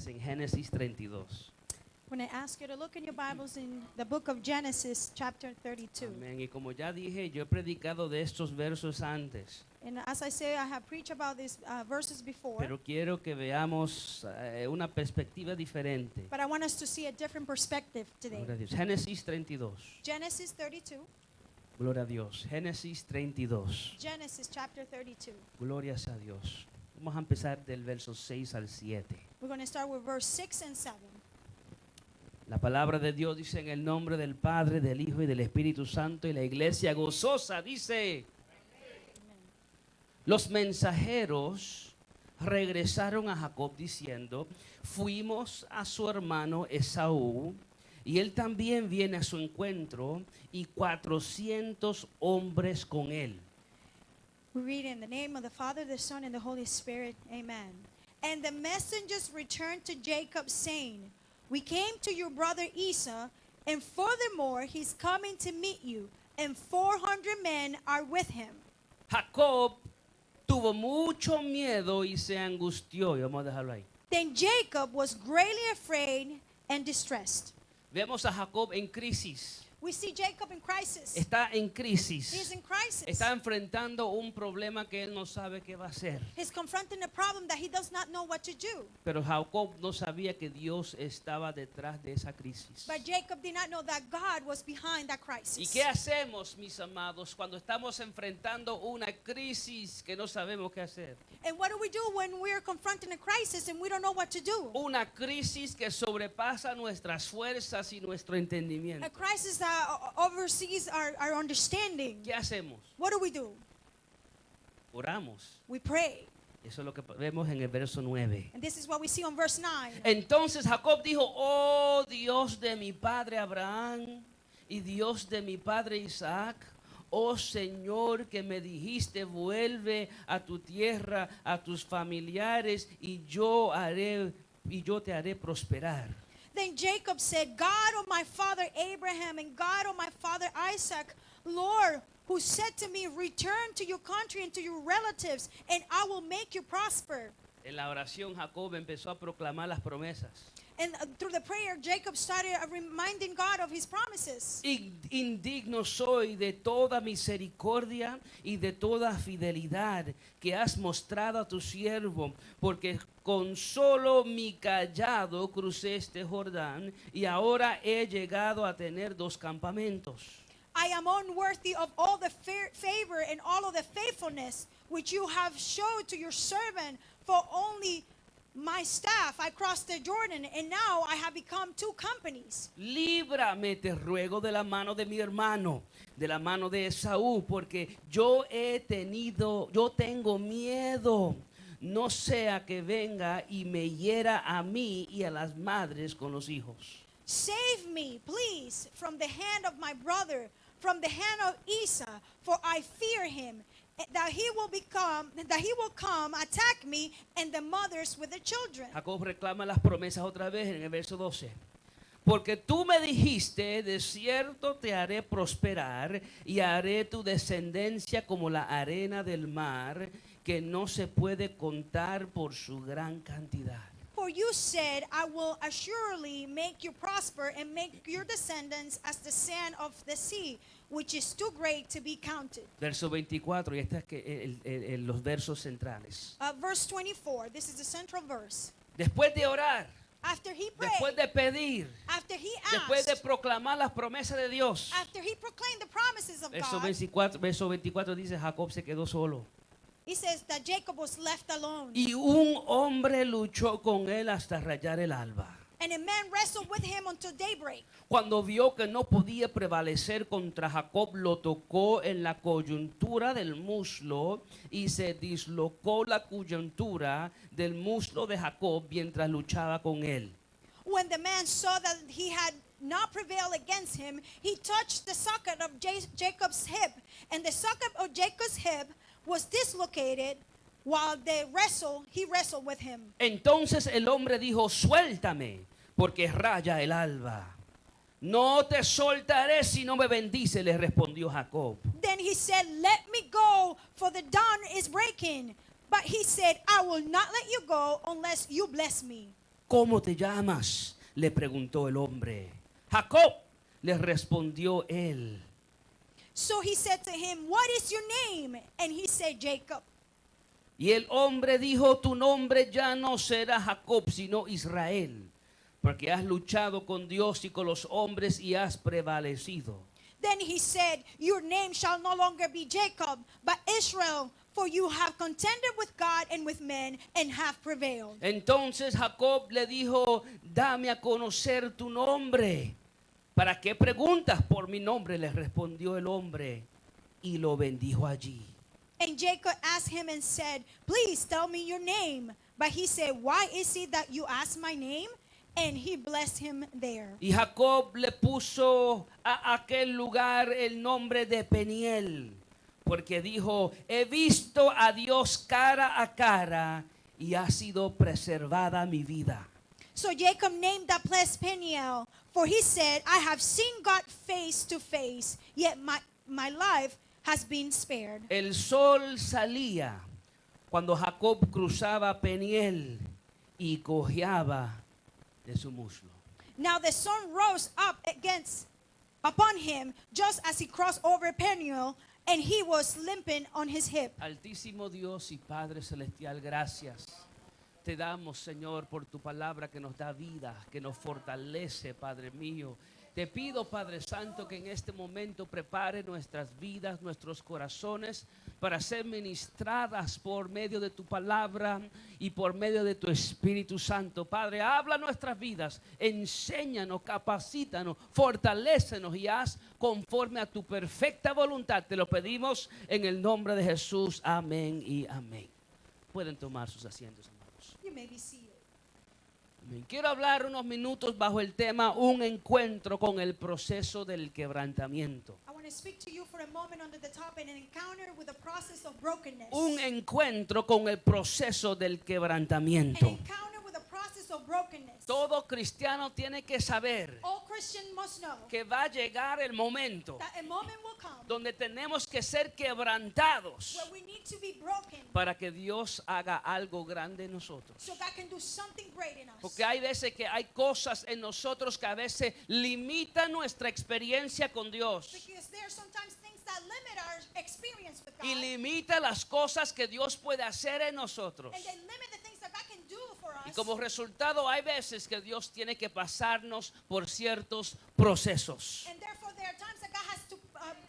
en Génesis 32. When I ask you to look in your Bibles in the book of Genesis, chapter 32. Amén. Y como ya dije, yo he predicado de estos versos antes, And as I say, I have preached about these verses before, pero quiero que veamos una perspectiva diferente. but I want us to see a different perspective today. Gloria a Dios. Génesis 32. Genesis 32. Gloria a Dios. Génesis 32. Genesis chapter 32. Glorias a Dios. Vamos a empezar del verso 6 al 7. We're going to start with verse 6 and 7. La palabra de Dios dice en el nombre del Padre, del Hijo y del Espíritu Santo, y la iglesia gozosa dice: los mensajeros regresaron a Jacob diciendo: fuimos a su hermano Esaú, y él también viene a su encuentro, y 400 hombres con él. We read in the name of the Father, the Son, and the Holy Spirit. Amen. And the messengers returned to Jacob, saying, we came to your brother Esau, and furthermore, he's coming to meet you, and 400 men are with him. Jacob tuvo mucho miedo y se angustió. Y vamos a dejarlo ahí. Then Jacob was greatly afraid and distressed. Vemos a Jacob en crisis. We see Jacob in crisis. Está en He's crisis. in crisis. Está enfrentando un problema que él no sabe qué va a hacer. He's confronting a problem that he does not know what to do. Pero Jacob no sabía que Dios estaba detrás de esa crisis. But Jacob did not know that God was behind that ¿Y crisis. qué hacemos, mis amados, cuando estamos enfrentando una crisis que no sabemos qué hacer? And what do we do when we're confronting a crisis and we don't know what to do? Una crisis que sobrepasa nuestras fuerzas y nuestro entendimiento. A crisis that oversees our understanding. ¿Qué hacemos? What do? Oramos. We pray. Eso es lo que vemos en el verso 9. And this is what we see on verse 9. Entonces Jacob dijo: oh Dios de mi padre Abraham y Dios de mi padre Isaac, oh Señor, que me dijiste: vuelve a tu tierra, a tus familiares, y yo te haré prosperar. Then Jacob said, God of my father Abraham and God of my father Isaac, Lord, who said to me, return to your country and to your relatives, and I will make you prosper. En la oración Jacob empezó a proclamar las promesas. And through the prayer, Jacob started reminding God of his promises. Indigno soy de toda misericordia y de toda fidelidad que has mostrado a tu siervo, porque con solo mi cayado crucé este Jordán y ahora he llegado a tener 2 campamentos. I am unworthy of all the favor and all of the faithfulness which you have showed to your servant, for only my staff I crossed the Jordan, and now I have become 2 companies. Líbrame, te ruego, de la mano de mi hermano, de la mano de Esaú, porque yo tengo miedo, no sea que venga y me hiera a mí y a las madres con los hijos. Save me, please, from the hand of my brother, from the hand of Esau, for I fear him, that he will come, attack me, and the mothers with the children. Jacob reclama las promesas otra vez en el verso 12. Porque tú me dijiste: de cierto te haré prosperar y haré tu descendencia como la arena del mar, que no se puede contar por su gran cantidad. For you said, I will assuredly make you prosper and make your descendants as the sand of the sea, which is too great to be counted. Verso 24, y este es los versos centrales. Verse 24, this is the central verse. Después de orar, After he prayed, después de pedir, after he después de asked, proclamar las promesas de Dios, after he proclaimed the promises of verso 24 dice: Jacob se quedó solo. he says that Jacob was left alone. Y un hombre luchó con él hasta rayar el alba. And a man wrestled with him until daybreak. Cuando vio que no podía prevalecer contra Jacob, lo tocó en la coyuntura del muslo y se dislocó la coyuntura del muslo de Jacob mientras luchaba con él. When the man saw that he had not prevailed against him, he touched the socket of Jacob's hip, and the socket of Jacob's hip was dislocated while he wrestled with him. Entonces el hombre dijo: suéltame, porque raya el alba. No te soltaré si no me bendice, le respondió Jacob. Then he said, let me go, for the dawn is breaking. But he said, I will not let you go unless you bless me. ¿cómo te llamas?, le preguntó el hombre. Jacob, le respondió él. So he said to him, what is your name? And he said, Jacob. Y el hombre dijo, tu nombre ya no será Jacob, sino Israel, porque has luchado con Dios y con los hombres y has prevalecido. Then he said, your name shall no longer be Jacob, but Israel, for you have contended with God and with men and have prevailed. Entonces Jacob le dijo, dame a conocer tu nombre. ¿Para qué preguntas por mi nombre?, le respondió el hombre, y lo bendijo allí. And Jacob asked him and said, please tell me your name. But he said, why is it that you ask my name? And he blessed him there. Y Jacob le puso a aquel lugar el nombre de Peniel, porque dijo, he visto a Dios cara a cara y ha sido preservada mi vida. So Jacob named that place Peniel, for he said, I have seen God face to face, yet my life has been spared. El sol salía cuando Jacob cruzaba Peniel y cojeaba de su muslo. Now the sun rose up upon him just as he crossed over Peniel, and he was limping on his hip. Altísimo Dios y Padre Celestial, gracias te damos, Señor, por tu palabra que nos da vida, que nos fortalece, Padre mío. Te pido, Padre Santo, que en este momento prepare nuestras vidas, nuestros corazones, para ser ministradas por medio de tu palabra y por medio de tu Espíritu Santo. Padre, habla nuestras vidas, enséñanos, capacítanos, fortalécenos y haz conforme a tu perfecta voluntad. Te lo pedimos en el nombre de Jesús. Amén y amén. Pueden tomar sus asientos, hermanos. You may be seated. Quiero hablar unos minutos bajo el tema un encuentro con el proceso del quebrantamiento. I want to speak to you for a moment under the topic, an encounter with the process of brokenness. Un encuentro con el proceso del An quebrantamiento. encounter with the process of brokenness. Todo cristiano tiene que saber All Christian must know que va a llegar el momento that a moment will come donde tenemos que ser quebrantados where we need to be broken para que Dios haga algo grande en nosotros. so God can do something great in us. Porque hay veces que hay cosas en nosotros que a veces limitan nuestra experiencia con Dios Because there are sometimes things that limit our experience with God, y limita las cosas que Dios puede hacer en nosotros. and they limit the things that God can do for Y us. como resultado hay veces que Dios tiene que pasarnos por ciertos procesos. And therefore there are times that God has to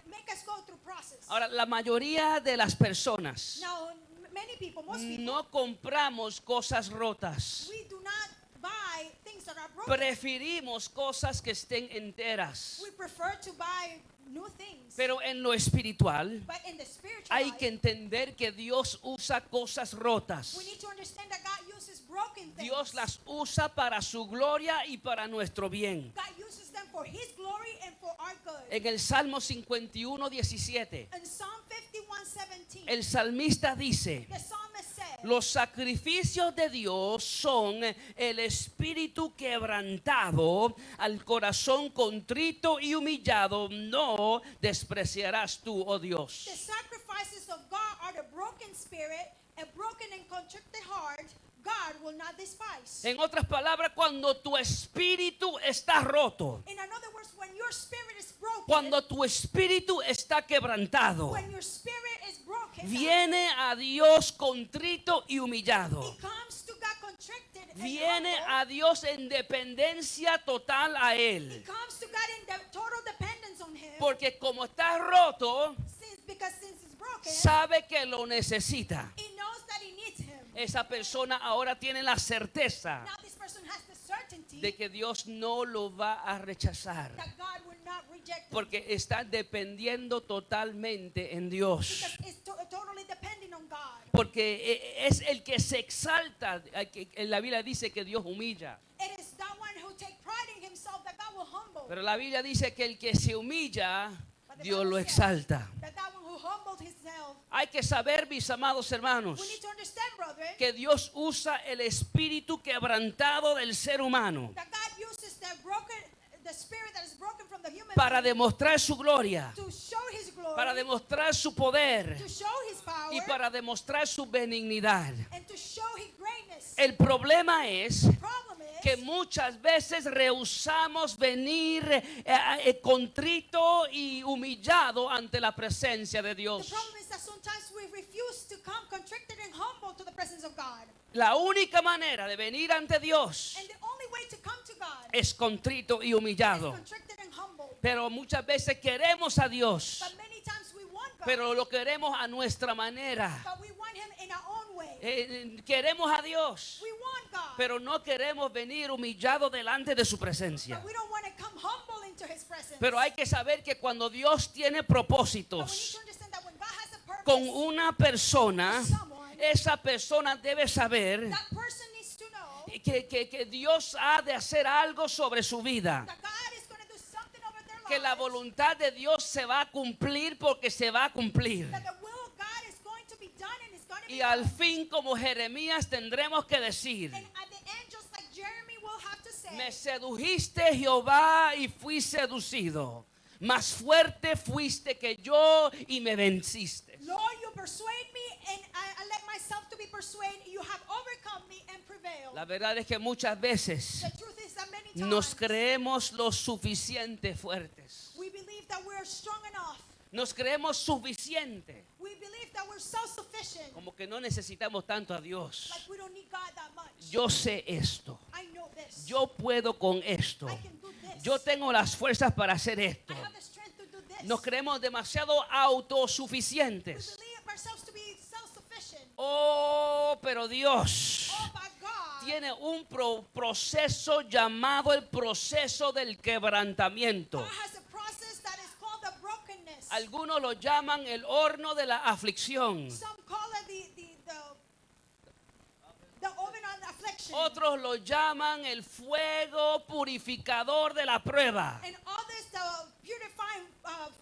make us go through process. Ahora, la mayoría de las personas Now, many people, most people, no compramos cosas rotas. we do not buy things that are broken. Preferimos cosas que estén enteras. We prefer to buy new things. Pero en lo espiritual But in the spiritual hay life, que entender que Dios usa cosas rotas. we need to understand that God uses broken things. Dios las usa para su gloria y para nuestro bien. God uses them for His glory and for our good. En el Salmo 51:17, In Psalm 51:17, el salmista dice: the psalmist said, los sacrificios de Dios son el espíritu quebrantado, al corazón contrito y humillado no despreciarás tú, oh Dios. the sacrifices of God are the broken spirit, a broken and contricted heart, God will not despise. En otras palabras, cuando tu espíritu está roto, In other words, when your spirit is broken, cuando tu espíritu está quebrantado, when your spirit is broken, viene a Dios contrito y humillado. it comes to God constricted and Viene humble. a Dios en dependencia total a Él. It comes to God in the total dependence on Him. Porque como está roto, Because since it's broken, sabe que lo necesita. He knows that He needs Him. Esa persona ahora tiene la certeza Now this person has the certainty de que Dios no lo va a rechazar. that God will not reject him. Porque está dependiendo totalmente en Dios. Because it's totally depending on God. Porque es el que se exalta. En la Biblia dice que Dios humilla. It is that one who takes pride in himself that God will humble. Pero la Biblia dice que el que se humilla, But the Dios Bible lo says exalta. that one who humbled himself. Hay que saber, mis amados hermanos, We need to understand, brethren, que Dios usa el espíritu quebrantado del ser humano that God uses the spirit that is broken from the human para being demostrar su gloria, to show His glory, para demostrar su poder to show His power, y para demostrar su benignidad. and to show His greatness. El problema es The problem que muchas veces rehusamos venir contrito y humillado ante la presencia de The Dios. problem is that sometimes we refuse to come contricted and humble to the presence of God. La única manera de venir ante Dios And the only way to come to God es contrito y is humillado. contricted and humble. Pero muchas veces queremos a Dios, But many times we want God, pero lo queremos a nuestra manera. but we want Him in our own way. Queremos a Dios, We want God, pero no queremos venir humillados delante de su presencia. but we don't want to come humble into His presence. Pero hay que saber que cuando Dios tiene But we need propósitos to understand that when God has a purpose, con una persona, someone, esa persona debe saber that person needs to know que Dios ha de hacer algo sobre su vida. that God is going to do something over their Que la lives. voluntad de Dios se va a cumplir porque se va a cumplir. That the will of God is going to be done and it's going to be Y al done. fin, como Jeremías, tendremos que decir: And at the end, just like Jeremy will have to say, me sedujiste, Jehová, y fui seducido. Más fuerte fuiste que yo y me venciste. Lord, you persuade me and I let myself to be persuaded. You have overcome me and prevailed. La verdad es que muchas veces The truth is that many nos times creemos lo suficiente fuertes. we believe that we're strong enough. Nos creemos suficiente. We believe that we're self-sufficient. Como que no necesitamos tanto a Dios. Like we don't need God that much. Yo sé esto. I know this. Yo puedo con esto. I can do this. Yo tengo las fuerzas para hacer esto. I have the strength to do this. Nos creemos demasiado We autosuficientes. believe ourselves to be self-sufficient. Oh, pero Dios Oh, but God tiene un proceso llamado el proceso del quebrantamiento. God has a process that is called the brokenness. Algunos lo llaman el horno de la aflicción. Some call it the oven on affliction. Otros lo llaman el fuego purificador de la prueba. And others the purifying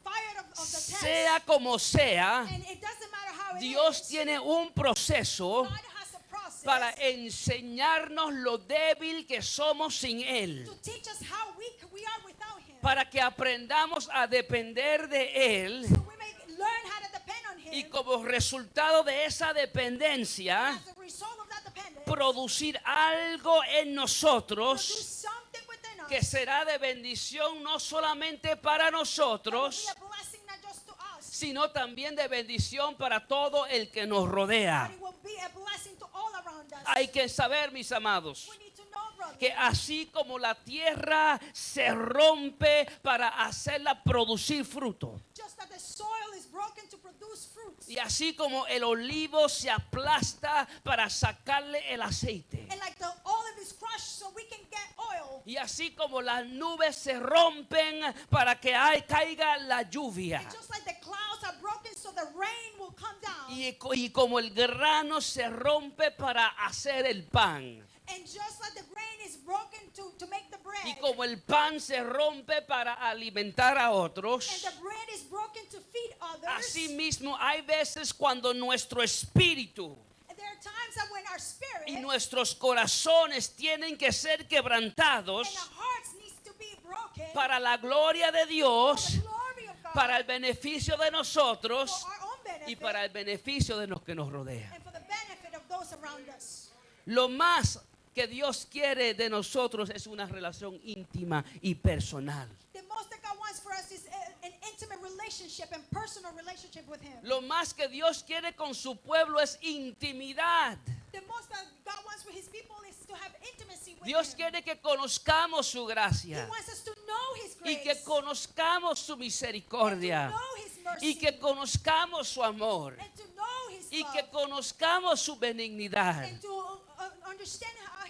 fire of the test. Sea como sea, And it doesn't matter how it Dios is. tiene un proceso God has a process para enseñarnos lo débil que somos sin Él. to teach us how weak we are without Him. Para que aprendamos a depender de Él. So we may learn how to depend on Him. Y como resultado de esa dependencia, As a result of that dependence, producir algo en do nosotros something within us que será de bendición no solamente para that will nosotros, be a blessing not just to us, sino también de bendición para todo el que nos rodea. but it will be a blessing to all around us. Hay que saber, mis amados, We need to know, brother, que así como la tierra se rompe para hacerla producir fruto, just that the soil is broken to produce fruits, y así como el olivo se aplasta para sacarle el aceite, and like the olive is crushed so we can get oil, y así como las nubes se rompen para que caiga la lluvia, and just like the clouds are broken so the rain will come down, y como el grano se rompe para hacer el pan, and just like the grain is broken to make the bread, y como el pan se rompe para alimentar a and otros, the bread is broken to feed others, así mismo hay veces cuando nuestro espíritu and there are times that when our spirit y nuestros corazones tienen que ser and quebrantados our hearts needs to be broken para la gloria de for Dios, the glory of God, para el beneficio de nosotros for our own benefit, y para el beneficio de los que nos rodean. and for the benefit of those around us. Lo más que Dios quiere de nosotros es una relación íntima y personal. The most that God wants for us is an intimate relationship and personal relationship with Him. Lo más que Dios quiere con su pueblo es intimidad. The most that God wants for His people is to have intimacy with Dios Him. quiere que conozcamos su He gracia wants us to know His y grace, que conozcamos su to misericordia know His mercy, y que conozcamos su amor and to know His y love, que conozcamos su benignidad and to understand how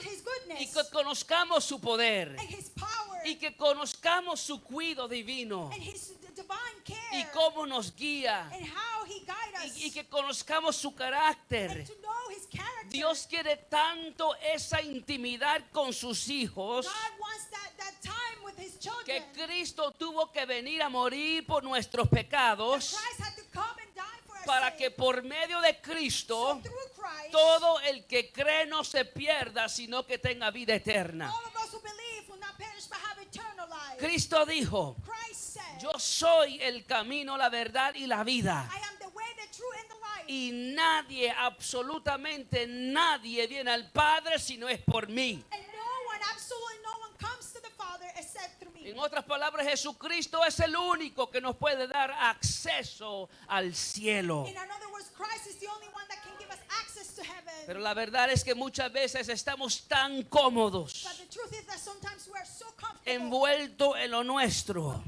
His goodness, y que conozcamos su poder and His power, y que conozcamos su cuidado divino and His divine care, y cómo nos guía and how He guides us, y que conozcamos su carácter. and to know His character. Dios quiere tanto esa intimidad con sus hijos God wants that time with His children. que Cristo tuvo que venir a morir por nuestros That pecados Christ had to come and die for our para sake. que por medio de So Cristo through Christ, todo el que cree no se pierda, sino que tenga vida eterna. all of us who believe will not perish but have eternal life. Cristo dijo: Christ said, yo soy el camino, la verdad y la vida. I am the way, the truth, and the life. Y nadie, absolutamente nadie viene al Padre si no es por mí. And absolutely no one comes to the Father except through me. En otras palabras, Jesucristo es el único que nos puede dar acceso al cielo. In other words, Christ is the only one that can give us access to heaven. Pero la verdad es que muchas veces estamos tan cómodos, But the truth is that sometimes we are so comfortable, envueltos en lo nuestro,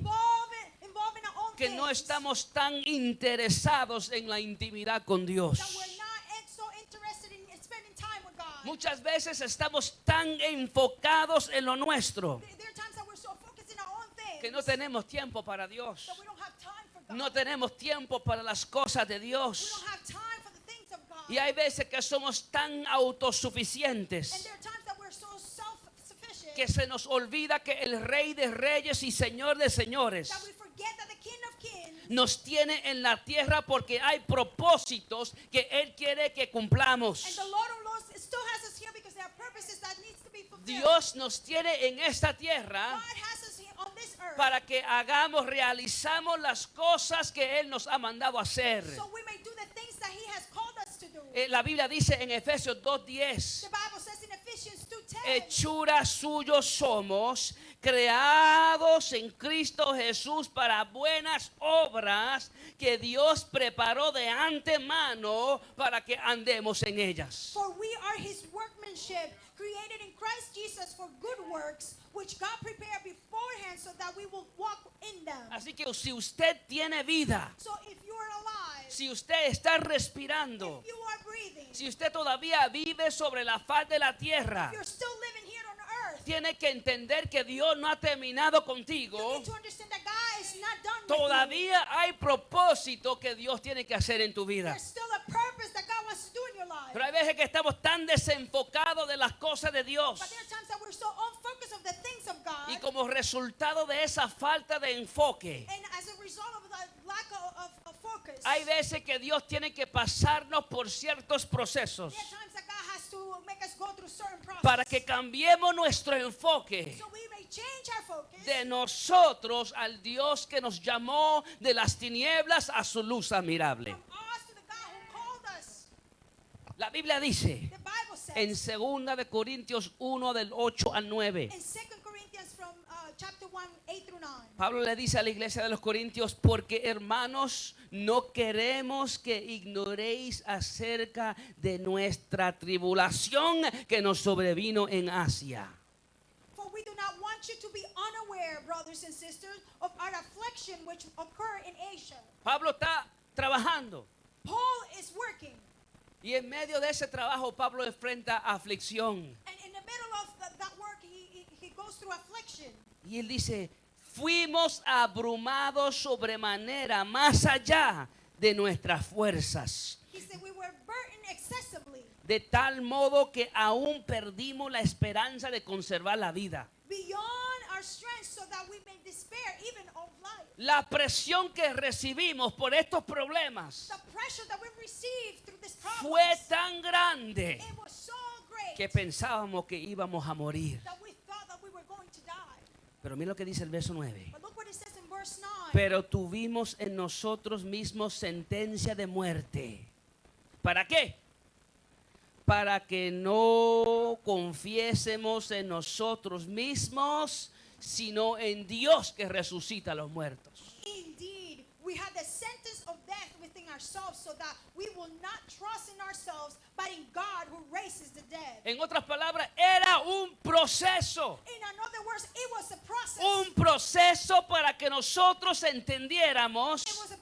involved in our own que no things, estamos tan interesados en la intimidad con Dios. that we're not so interested in spending time with God. Muchas veces estamos tan enfocados en lo nuestro There are times that we're so focused in our own things que no tenemos tiempo para Dios. that we don't have time for God. No tenemos tiempo para las cosas de We Dios. don't have time for the things of God. Y hay veces que somos tan And autosuficientes there are times that we're so self-sufficient que se nos olvida que el Rey de Reyes y Señor de Señores that we forget that the King of Kings nos tiene en la tierra porque hay propósitos que Él quiere que cumplamos. and the Lord of Lords still has us here because there are purposes that needs to be fulfilled. Dios nos tiene en esta tierra God has us here on this earth para que realizamos las cosas que Él nos ha mandado hacer. so we may do the things that He has called us to do. La Biblia dice en Efesios 2:10, The Bible says in Ephesians 2:10, hechura suyos somos, creados en Cristo Jesús para buenas obras que Dios preparó de antemano para que andemos en ellas. for we are His workmanship, created in Christ Jesus for good works, which God prepared beforehand so that we will walk in them. Así que si usted tiene vida, So if you are alive, si usted está respirando, if you are breathing, si usted todavía vive sobre la faz de la tierra, if you're still living here on earth, tiene que entender que Dios no ha terminado you contigo. need to understand that God is not done with you. Todavía hay propósito que Dios tiene que hacer en tu vida. There's still a purpose that God wants to do in your life. Pero hay veces que estamos tan desenfocados de las cosas de Dios. But there are times that we're so unfocused of the things of God. Y como resultado de esa falta de enfoque, And as a result of the lack of focus, hay veces que Dios tiene que pasarnos por ciertos procesos there are times that God has to make us go through certain process para que cambiemos nuestro enfoque so we may change our focus de nosotros al Dios que nos llamó de las tinieblas a su luz admirable. from us to the God who called us. La Biblia dice The Bible says en 2 de Corintios 1 del 8 al 9. in 2 Corinthians from chapter 1, 8 through 9. Pablo le dice a la iglesia de los Corintios, porque hermanos, no queremos que ignoréis acerca de nuestra tribulación que nos sobrevino en Asia. For we do not want you to be unaware, brothers and sisters, of our affliction which occur in Asia. Pablo está trabajando Paul is working, y en medio de ese trabajo Pablo enfrenta aflicción. and in the middle of that work, he goes through affliction. Y él dice, fuimos abrumados sobremanera, más allá de nuestras fuerzas, He said we were burdened excessively, de tal modo que aún perdimos la esperanza de conservar la vida. beyond our strength, so that we may despair even of life. La presión que recibimos por estos problemas The pressure that we received through this fue problem, tan grande it was so great que pensábamos que íbamos a morir. that we thought that we were going to die. Pero mira lo que dice el verso 9. But look what it says in verse 9. Pero tuvimos en nosotros mismos sentencia de muerte. ¿Para qué? Para que no confiésemos en nosotros mismos, sino en Dios que resucita a los muertos. Indeed, we had the sentence of death within ourselves, so that we will not trust in ourselves, but in God who raises the dead. En otras palabras, era un proceso. In other words, it was a process. Un proceso para que nosotros entendiéramos It was a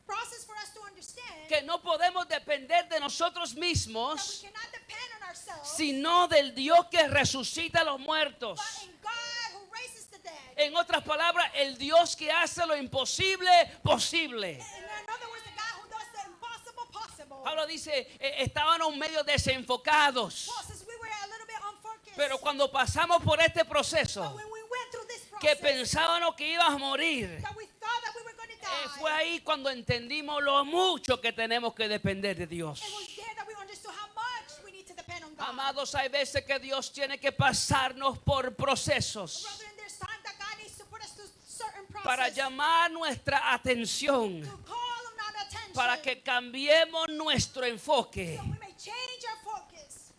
process for us to understand que no podemos depender de nosotros that we mismos, cannot depend on ourselves, sino del Dios que resucita a los muertos. but in God who raises the dead. En otras palabras, el Dios que hace lo imposible posible. In other words, the God who does the impossible possible. Pablo dice, estábamos medio desenfocados, Paul says we were a little bit unfocused. pero cuando pasamos por este But proceso, when we went through this que process, pensábamos que íbamos a morir, that we thought that we were going to die, fue ahí cuando entendimos lo mucho que tenemos que depender de Dios. it was there that we understood how much we need to depend on God. Amados, hay veces que Dios tiene que pasarnos por procesos Brethren, there's time that God needs to put us through certain process para llamar nuestra atención to call on our attention para que cambiemos nuestro enfoque so we may change our focus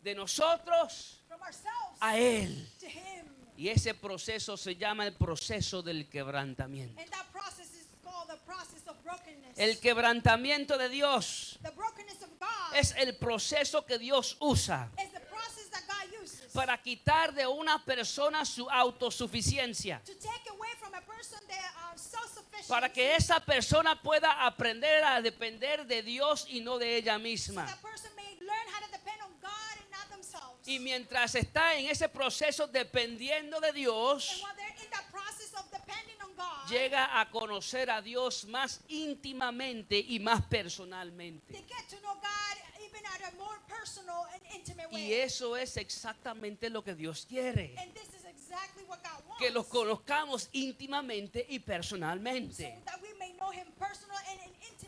de nosotros from ourselves a Él. to Him. Y ese proceso se llama el proceso del quebrantamiento. And that process is called the process of brokenness. El quebrantamiento de Dios The brokenness of God es el proceso que Dios usa is the process that God uses para quitar de una persona su autosuficiencia, to take away from a person their self-sufficiency, para que esa persona pueda aprender a depender de Dios y no de ella so misma. that person may learn how to depend on God and not themselves. Y mientras está en ese proceso dependiendo de And Dios, while they're in that process of depending on God, llega a conocer a Dios más íntimamente y más personalmente. they get to know God even at a more personal and intimate way. Y eso es exactamente lo que Dios quiere, And this is exactly what God wants. que los conozcamos íntimamente y So personalmente. that we may know Him personal and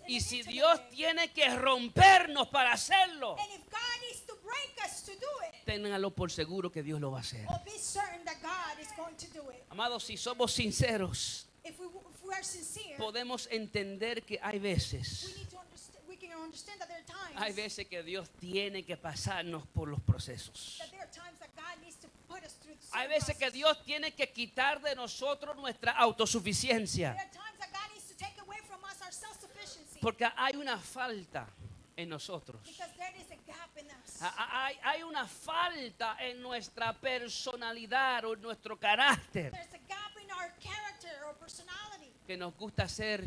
Y si intimate Dios way. tiene que rompernos para hacerlo, And if God needs to break us to do it, ténganlo por seguro que Dios lo va a hacer. or be certain that God is going to do it. Amados, si somos sinceros, If we are sincere, podemos entender que hay veces, we can understand that there are times hay veces que Dios tiene que pasarnos por los procesos. that there are times that God needs to put us through the Hay certain veces que process. Dios tiene que quitar de nosotros nuestra autosuficiencia, There are times that God needs to take away from us our self-sufficiency, porque hay una falta en nosotros. because there is a gap in us. Hay una falta en nuestra personalidad o en nuestro carácter, There's a gap in our character or personality que nos gusta ser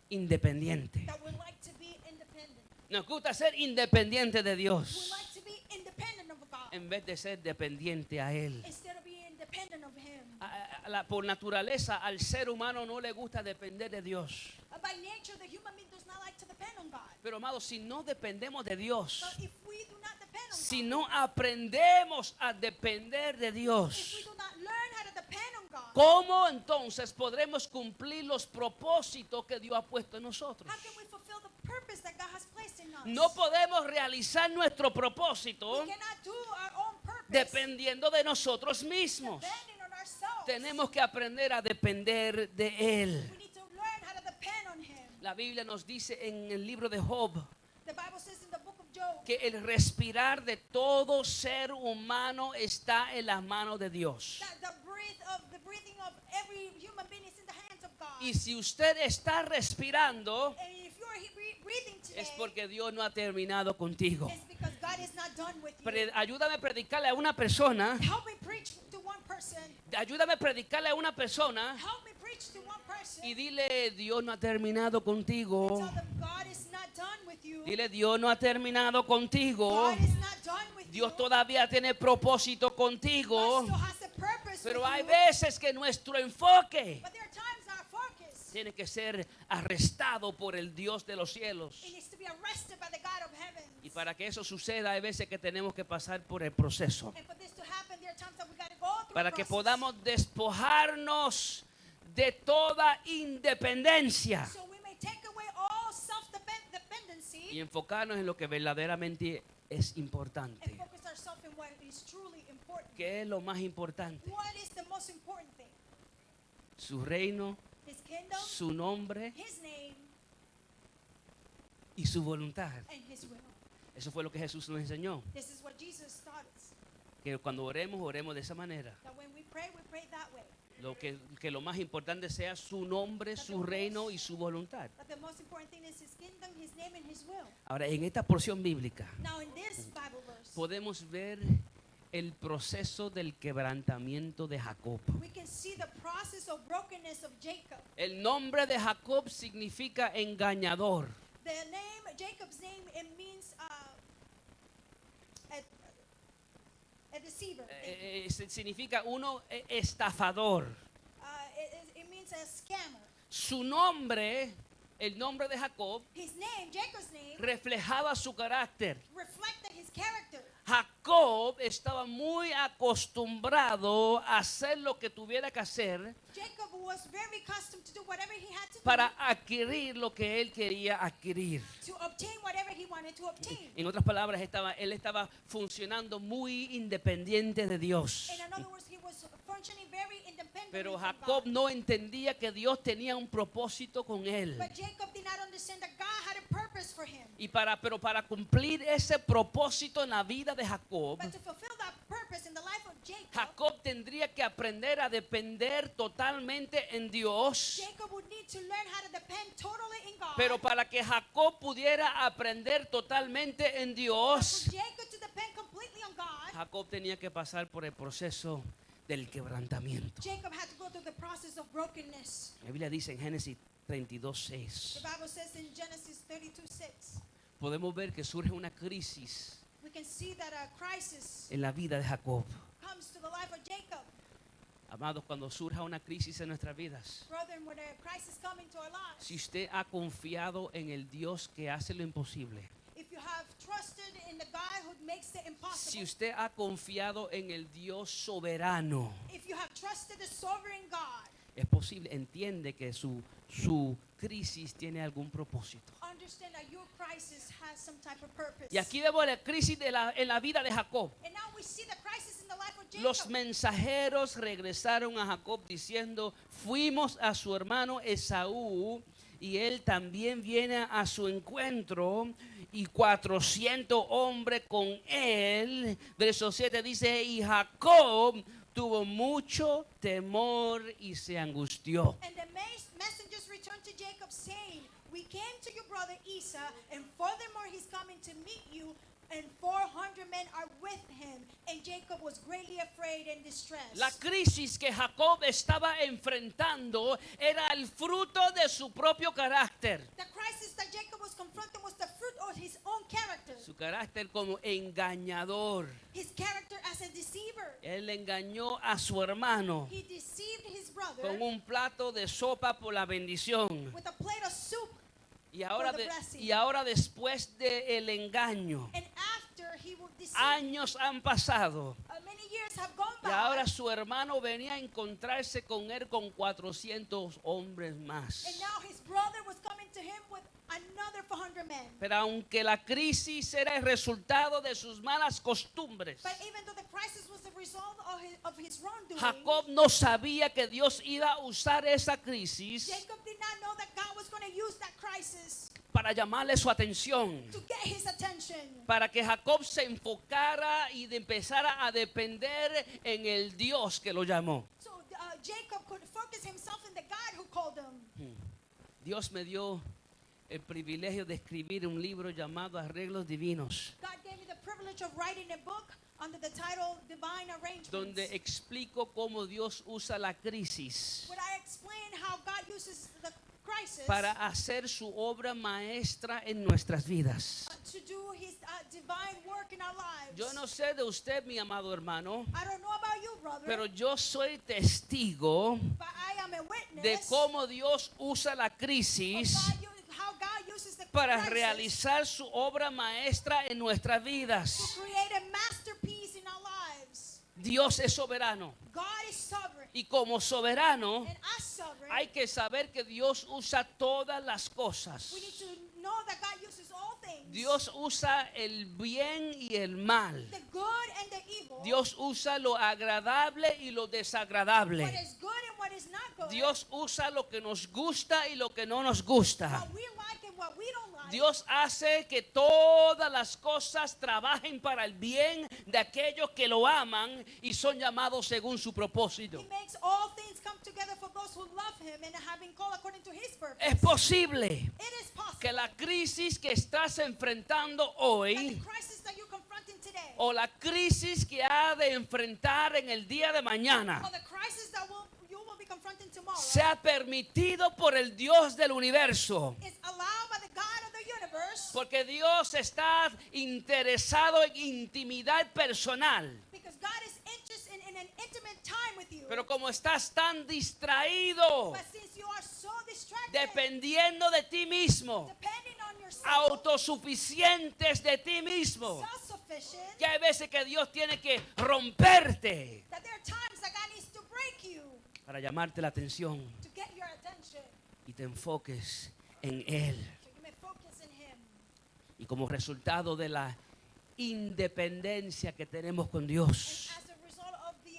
independiente. that we like to be independent. Nos gusta ser independiente de We Dios like to be independent of God en vez de ser dependiente a Él. instead of being independent of Him. Por naturaleza al ser humano no le gusta depender de Dios. By nature, the human being does not like to depend on God. Pero amados, si no dependemos de Dios, But if we do not depend on si God, no aprendemos a depender de if we Dios, do not learn how to depend on God, ¿cómo entonces podremos cumplir los propósitos que Dios ha puesto en nosotros? how can we fulfill the purpose that God has placed in us? No podemos realizar nuestro propósito We cannot do our own purpose dependiendo de nosotros mismos. depending on ourselves. Tenemos que aprender a depender de Él. We need to learn how to depend on Him. La Biblia nos dice en el libro de Job The Bible says in the book of Job que el respirar de todo ser humano está en las manos de Dios. that the breathing of every human being is in the hands of God. Y si usted está respirando, And if you're breathing today, es porque Dios no ha terminado contigo. it's because God is not done with you. Ayúdame a predicarle a una persona. Help me preach to one person. Ayúdame a predicarle a una persona Help me preach to one person. y dile, Dios no ha terminado contigo. Tell them God is not done with you. Dile, Dios no ha terminado contigo. God is not done with Dios you. todavía tiene propósito God contigo. still has a purpose Pero with hay you. veces que nuestro enfoque But there are times our focus tiene que ser arrestado por el Dios de los cielos. it needs to be arrested by the God of heaven. Y para que eso suceda, hay veces que tenemos que pasar por el proceso. And for this to happen, there are times that we got to go through Para the que process. podamos despojarnos de toda independencia So we may take away all self-dependency y enfocarnos en lo que verdaderamente es and importante. focus ourselves in what is truly important. ¿Qué es lo más importante? What is the most important thing? Su reino, His kingdom, su nombre His name, y su voluntad. and His will. Eso fue lo que Jesús nos enseñó. This is what Jesus taught us. Que cuando oremos, oremos de esa manera. That when we pray that way. Que lo más importante sea su nombre, su reino y su voluntad. But the most important thing is His kingdom, His name, and His will. Ahora, en esta porción bíblica Now in this Bible verse, podemos ver el proceso del quebrantamiento de Jacob. we can see the process of brokenness of Jacob. El nombre de Jacob significa engañador. The name, Jacob's name, it means a deceiver. Significa uno estafador. It means a scammer. Su nombre, el nombre de Jacob, His name, Jacob's name, reflejaba su carácter. reflected his character. Jacob estaba muy acostumbrado a hacer lo que tuviera que hacer Jacob was very accustomed to do whatever he had to para adquirir lo que él quería adquirir. do to obtain whatever he wanted to obtain. En otras palabras, él estaba funcionando muy independiente de Dios. In other words, he was was functioning very independently Pero from Jacob God. no entendía que Dios tenía un propósito con él. But Jacob did not understand that God had a purpose for him. Pero para cumplir ese propósito en la vida de Jacob, But to fulfill that purpose in the life of Jacob, Jacob tendría que aprender a depender totalmente en Dios. Jacob would need to learn how to depend totally in God. Pero para que Jacob pudiera aprender totalmente en But Dios, for Jacob to depend completely on God, Jacob tenía que pasar por el proceso del quebrantamiento. Jacob had to go through the process of brokenness. La Biblia dice en Génesis 32:6. The Bible says in Genesis 32:6, Podemos ver que surge una crisis we can see that a crisis en la vida de Jacob. comes to the life of Jacob. Amados, cuando surja una crisis en nuestras vidas, Brethren, when a crisis comes into our lives, si usted ha confiado en el Dios que hace lo imposible, if you have trusted in the God who makes the si impossible, usted ha confiado en el Dios soberano, if you have trusted the sovereign God, es posible, entiende que su crisis tiene algún propósito. understand that your crisis has some type of purpose. Y aquí vemos la crisis en la vida de Jacob. And now we see the crisis in the life of Jacob. Los mensajeros regresaron a Jacob diciendo, fuimos a su hermano Esaú y él también viene a su encuentro y 400 hombres con él. Verso 7 dice, y Jacob tuvo mucho temor y se angustió. And the messengers returned to Jacob, saying, we came to your brother Esau, and furthermore he's coming to meet you, and 400 men are with him. And Jacob was greatly afraid and distressed. La crisis que Jacob estaba enfrentando era el fruto de su propio carácter. The crisis that Jacob was confronting was the fruit of his own character. Su carácter como engañador. His character as a deceiver. Él engañó a su hermano He deceived his brother con un plato de sopa por la bendición. with a plate of soup. Y ahora, For the blessing. y ahora después del engaño, And after he will deceive, años han pasado. many years have gone Y by. ahora su hermano venía a encontrarse con él con 400 hombres más. And now his brother was coming to him with another 400 men. Pero aunque la crisis era el resultado de sus malas costumbres, But even though the crisis was the result of his wrongdoing, Jacob no sabía que Dios iba a usar esa crisis Jacob did not know that God was going to use that crisis para llamarle su atención, to get his attention. para que Jacob se enfocara y empezara a depender en el Dios que lo llamó. So Jacob could focus himself in the God who called him. Dios me dio el privilegio de escribir un libro llamado Arreglos Divinos, God gave me the privilege of writing a book under the title Divine Arrangements, donde explico cómo Dios usa la crisis where I explain how God uses the crisis para hacer su obra maestra en nuestras vidas. to do his divine work in our lives. Yo no sé de usted, mi amado hermano, I don't know about you, brother, pero yo soy testigo but I am a witness de cómo Dios usa la of crisis how God uses the para crisis realizar su obra maestra en nuestras to vidas. create a masterpiece in our lives. Dios es soberano God is sovereign, y como soberano and as sovereign, hay que saber que Dios usa todas las cosas. we need to know that God uses all things, Dios usa el bien y el mal. the good and the evil, Dios usa lo agradable y lo what desagradable. is good and what is not good, Dios usa lo que nos gusta y lo que no nos gusta. what we like and what we don't like. Dios hace que todas las cosas trabajen para el bien de aquellos que lo aman y son llamados según su propósito. He makes all things come together for those who love him and have been called according to his purpose. Es posible It is possible que la crisis que estás enfrentando that the hoy crisis that you're confronting today, o la crisis que ha de enfrentar en el día de mañana or the crisis that you will be confronting tomorrow, sea permitido por el Dios del universo. is allowed by the God of the universe, Porque Dios está interesado en intimidad personal. because God is interested in an intimate time with you. Pero como estás tan distraído, But since you are so distracted, dependiendo de ti mismo, depending on yourself, autosuficientes de ti mismo, self-sufficient, que hay veces que Dios tiene que romperte that there are times that God needs to break you para llamarte la atención to get your attention, y te enfoques en Él. so you may focus in him. Y como resultado de la independencia que tenemos con And Dios, as a result of the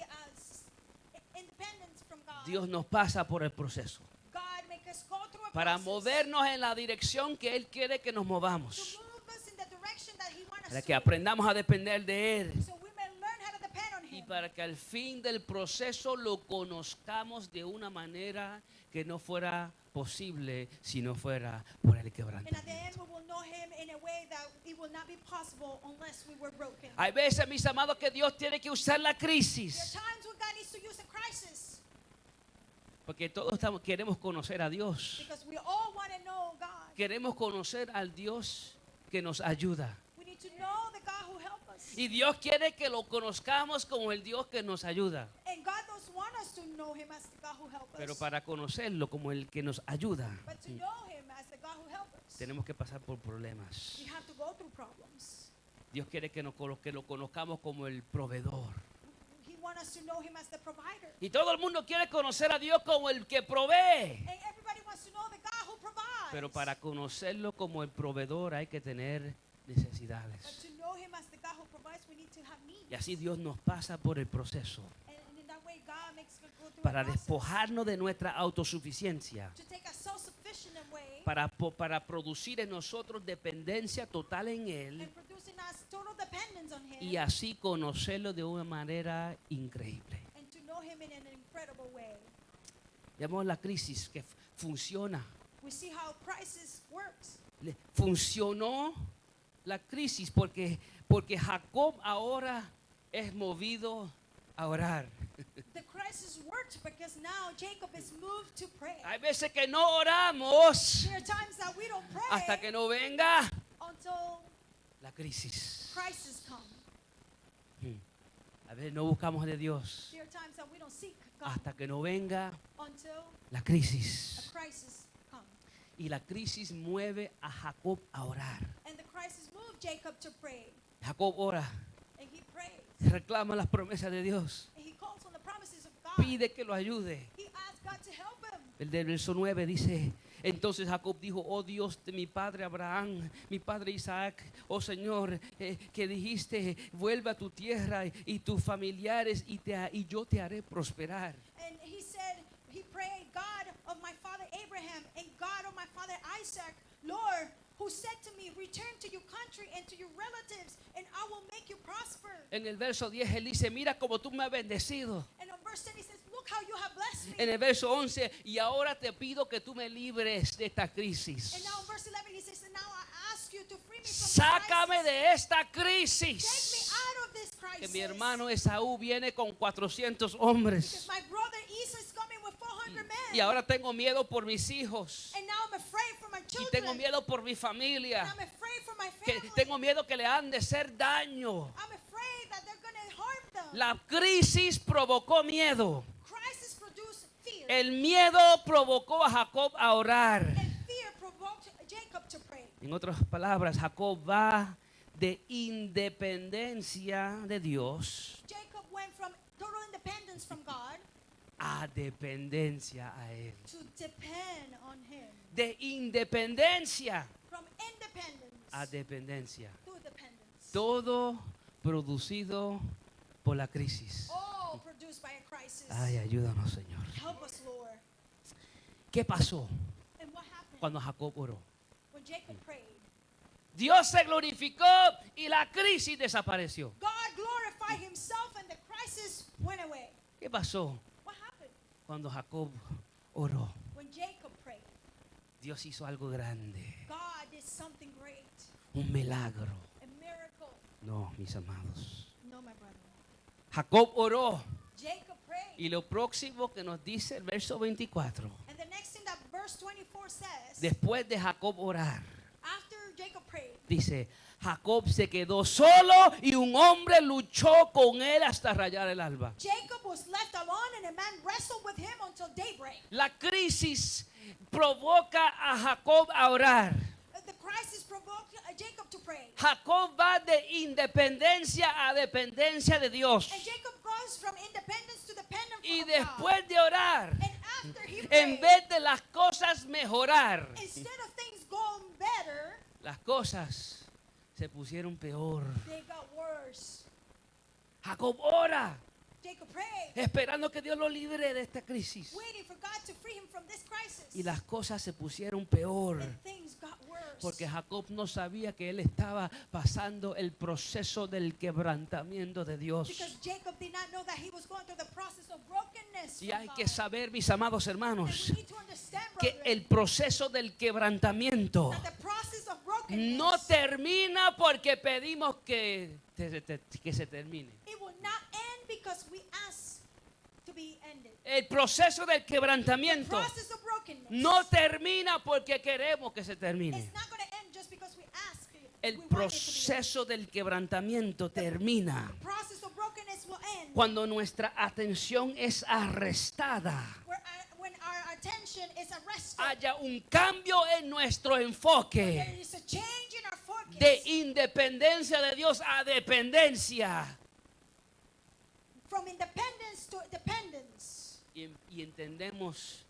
Dios nos pasa por el proceso God make us go through a para process movernos en la dirección que Él quiere que nos to movamos, move us in the direction that He wants para us que to. aprendamos a depender de Él So we may learn how to depend on y Him. para que al fin del proceso lo conozcamos de una manera que no fuera posible si no fuera por el And at the end, quebrantamiento. we will know Him in a way that it will not be possible unless we were broken. Hay veces, mis amados, que Dios tiene que usar la There are crisis, times when God needs to use a crisis porque todos queremos conocer a Dios. because we all want to know God. Queremos conocer al Dios que nos ayuda. We need to know the God who helps us. Y Dios quiere que lo conozcamos como el Dios que nos ayuda. And God does want us to know Him as the God who helps Pero us. para conocerlo como el que nos ayuda, But to know Him as the God who helps us, tenemos que pasar por problemas. we have to go through problems. Dios quiere que lo conozcamos como el proveedor. He wants us to know Him as the provider. Y todo el mundo quiere conocer a Dios como el que provee. And everybody wants to know the God who provides. Pero para conocerlo como el proveedor hay que tener But necesidades. to know Him as the God who provides, we need to have needs. Y así Dios nos pasa por el proceso And in that way, God makes us go through para a process despojarnos de nuestra autosuficiencia, to take a self-sufficient way para producir en nosotros dependencia total en Él and producing us total dependence on Him y así conocerlo de una manera increíble. and to know Him in an incredible way. Llamamos la crisis que funciona. We see how crisis works. Funcionó la crisis porque Jacob ahora es movido a orar. The crisis worked because now Jacob is moved to pray. Hay veces que no oramos There are times that we don't pray hasta que no venga until la crisis. crisis come. A veces no buscamos de Dios There are times that we don't seek God hasta que no venga until la a crisis. crisis comes. Y la crisis mueve a Jacob a orar. And the crisis moved Jacob to pray. Jacob ora, And he prays. reclama las promesas de Dios, And he calls on the promises of God. pide que lo ayude. He asks God to help him. El del verso 9 dice, entonces Jacob dijo, oh Dios de mi padre Abraham, mi padre Isaac, oh Señor, que dijiste, vuelve a tu tierra y tus familiares y yo te haré prosperar. And he said, he prayed, God of my father Abraham and God of my father Isaac, Lord, who said to me, return to your country and to your relatives, and I will make you prosper. En el verso 10 él dice, mira como tú me has bendecido. And on verse 10 he says, look how you have blessed me. En el verso 11, y ahora te pido que tú me libres de esta crisis. And now in verse 11 he says, and now I ask you to free me from Sácame the crisis. de esta Take me crisis. out of this crisis. Que mi hermano Esaú viene con 400 hombres. Because my brother Esau is coming with 400 men. Y ahora tengo miedo por mis hijos. And now I'm afraid for my Y children. tengo miedo por mi familia. And I'm afraid for my Que family. tengo miedo que le han de hacer daño. I'm afraid that they're going to harm them. La crisis provocó miedo. Crisis produced fear. El miedo provocó a Jacob a orar. And fear provoked Jacob to pray. En otras palabras, Jacob va de independencia de Dios Jacob went from total independence from God a dependencia a Él. to depend on Him. De independencia From independence a dependencia. to dependence. Todo producido por la crisis. All produced by a crisis. Ay, ayúdanos, Señor. Help us, Lord. ¿Qué pasó And what happened cuando Jacob oró? when Jacob prayed? Dios se glorificó y la crisis desapareció. God glorified Himself and the crisis went away. ¿Qué pasó What happened cuando Jacob oró? when Jacob prayed? Dios hizo algo grande, God did something great, un milagro. a miracle. No, mis amados. No, my brother. Jacob oró Jacob prayed. y lo próximo que nos dice el verso 24, And the next thing that verse 24 says, después de Jacob orar, after Jacob prayed, dice, Jacob se quedó solo y un hombre luchó con él hasta rayar el alba. Jacob was left alone and a man wrestled with him until daybreak. La crisis provoca a Jacob a orar. The crisis provoked Jacob to pray. Jacob va de independencia a dependencia de Dios. And Jacob goes from independence to dependence Y of God. después de orar, And after he en prayed, vez de las cosas mejorar, instead of things going better, las cosas se pusieron peor. they got worse. Jacob ora Jacob prayed, esperando que Dios lo libre de esta crisis. waiting for God to free him from this crisis. Y las cosas se pusieron peor. And things got worse. Porque Jacob no sabía que él estaba pasando el proceso del quebrantamiento de Dios. Because Jacob did not know that he was going through the process of brokenness. Y from hay God. que saber, mis amados And hermanos, we need to understand, que brethren, el proceso del quebrantamiento that the process of brokenness, no termina porque pedimos que se termine. it will not end because we ask to be ended. El proceso del The quebrantamiento process of brokenness, no termina porque queremos que se termine. it's not going to end just because we ask it. El We want it to be ended. proceso del quebrantamiento termina The process of brokenness will end cuando nuestra atención es arrestada. when our attention is arrested. Haya un cambio en nuestro enfoque There is a change in our focus de independencia de Dios a dependencia. from independence to dependence. Y entendemos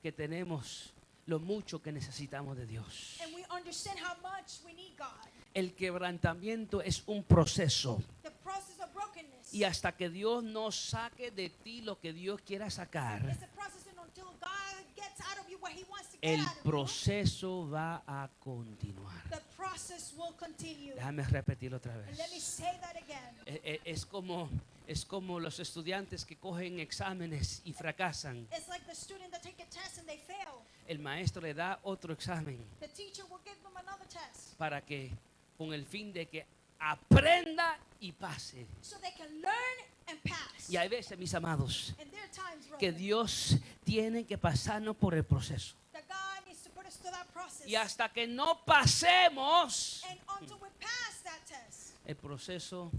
que tenemos lo mucho que necesitamos de Dios. And we understand how much we need God. El quebrantamiento es un proceso. The process of brokenness Y hasta que Dios no saque de ti lo que Dios quiera sacar, is a process, and until God gets out of you what he wants to get el out of you, proceso va a continuar. the process will continue. Déjame repetirlo otra And vez. let me say that again. Es como los estudiantes que cogen exámenes y fracasan. It's like the student that take a test and they fail. El maestro le da otro examen The teacher will give them another test para que, con el fin de que aprenda y pase. so they can learn and pass. Y hay veces, mis amados, And there are times, que brethren, Dios tiene que pasarnos por el proceso. that God needs to put us to that process. Y hasta que no pasemos, And until we pass that test, el proceso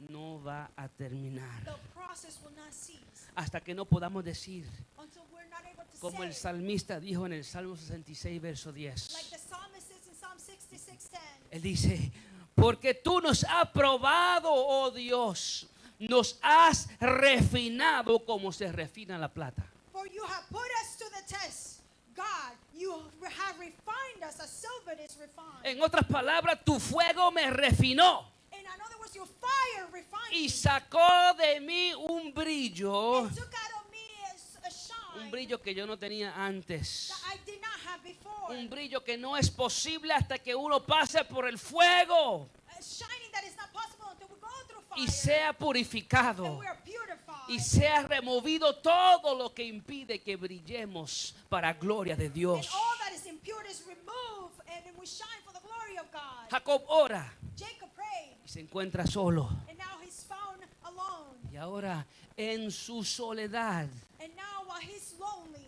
no va a terminar. the process will not cease. Hasta que no podamos decir, Until we're not able to como el say, salmista dijo en el Salmo 66, verso like 10. the psalmist says in Psalm 66:10, Él dice, porque tú nos has probado, oh Dios, nos has refinado como se refina la plata. for you have put us to the test. God, you have refined us as silver is refined. En otras palabras, tu fuego me refinó And in other words, your fire refined y me. sacó de mí un brillo, And took out of me a shine un brillo que yo no tenía antes. that I did not have before. Un brillo que no es posible hasta que uno pase por el fuego A shining that is not possible until we go through fire. y sea And purificado we are purified. y sea removido todo lo que impide que brillemos para gloria de And Dios. all that is impure is removed, and we shine for the glory of God. Jacob ora Jacob prayed, y se encuentra solo. and now he's found alone. Y ahora en su soledad, And now while he's lonely,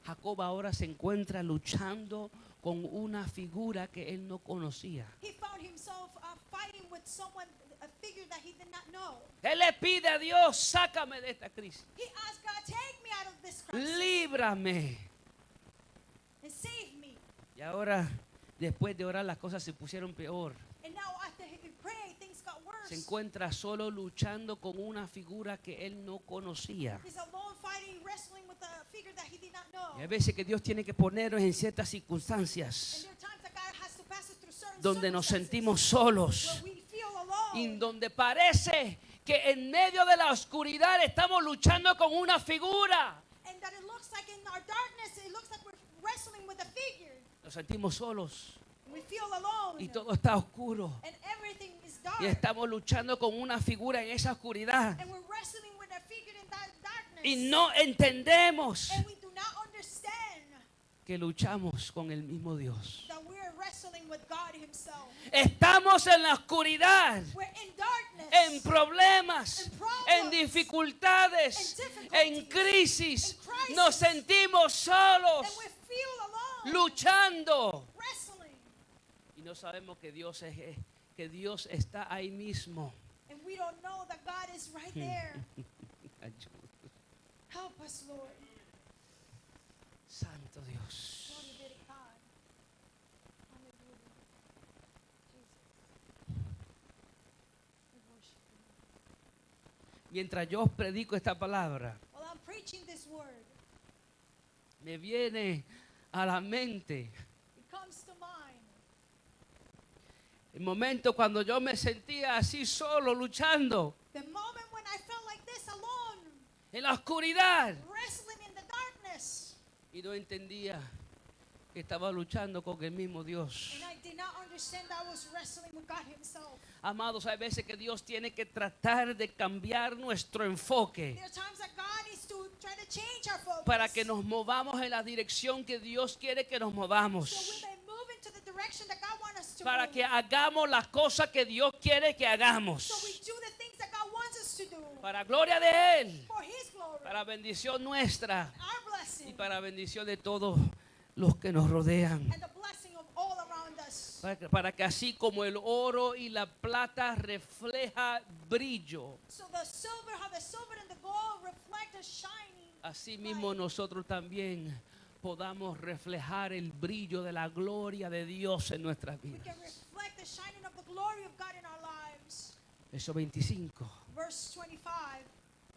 Jacob ahora se encuentra luchando con una figura que él no conocía. he found himself fighting with someone, a figure that he did not know. Él le pide a Dios, sácame de esta crisis, He asked God, take me out of this crisis líbrame. and save me. Y ahora, después de orar, las cosas se pusieron peor. And now after he prayed, things got worse. Se encuentra solo luchando con una figura que él no conocía. He's alone fighting, wrestling with a figure that he did not know. Y hay veces que Dios tiene que ponernos en ciertas And circunstancias there are times that God has to pass us through certain donde nos circumstances sentimos solos where we feel alone. y donde parece que en medio de la oscuridad estamos luchando con una figura. And that it looks like in our darkness, it looks like we're wrestling with a figure. Nos sentimos solos We feel alone. y todo está oscuro. And everything is dark. Y estamos luchando con una figura en esa oscuridad. And we're wrestling with a figure in that darkness. Y no entendemos And we do not understand que luchamos con el mismo Dios. that we're wrestling with God himself. Estamos en la oscuridad, We're in darkness. en problemas, In problems, en dificultades, in difficulties, en crisis. in crisis. Nos sentimos solos, And we feel alone. luchando. Wrestling. Y no sabemos que que Dios está ahí mismo. And we don't know that God is right there. Help us, Lord. Santo Dios. Glory be to God. Hallelujah. Jesus. We worship you. Mientras yo predico esta palabra, While I'm preaching this word, me viene a la mente it comes to mind el momento cuando yo me sentía así solo luchando. the moment when I felt like this en la oscuridad. wrestling in the darkness. Y no entendía que estaba luchando con el mismo Dios. And I did not understand that I was wrestling with God himself. Amados, hay veces que Dios tiene que tratar de cambiar nuestro enfoque There are times that God needs to try to change our focus. para que nos movamos en la dirección que Dios quiere que nos So movamos. we may move into the direction that God wants us to Para move. que hagamos las cosas que Dios quiere que So we hagamos. do the things that God wants us to do. Para gloria de Él. For his glory. Para bendición nuestra. Our blessing. Y para bendición de todos los que nos rodean. And the blessing of all around us. Para que así como el oro y la plata refleja brillo, So the silver, how the silver and the gold reflect a shining. así mismo nosotros también podamos reflejar el brillo de la gloria de Dios en nuestras We vidas. can reflect the shining of the glory of God in our lives. Verso 25. Verse 25.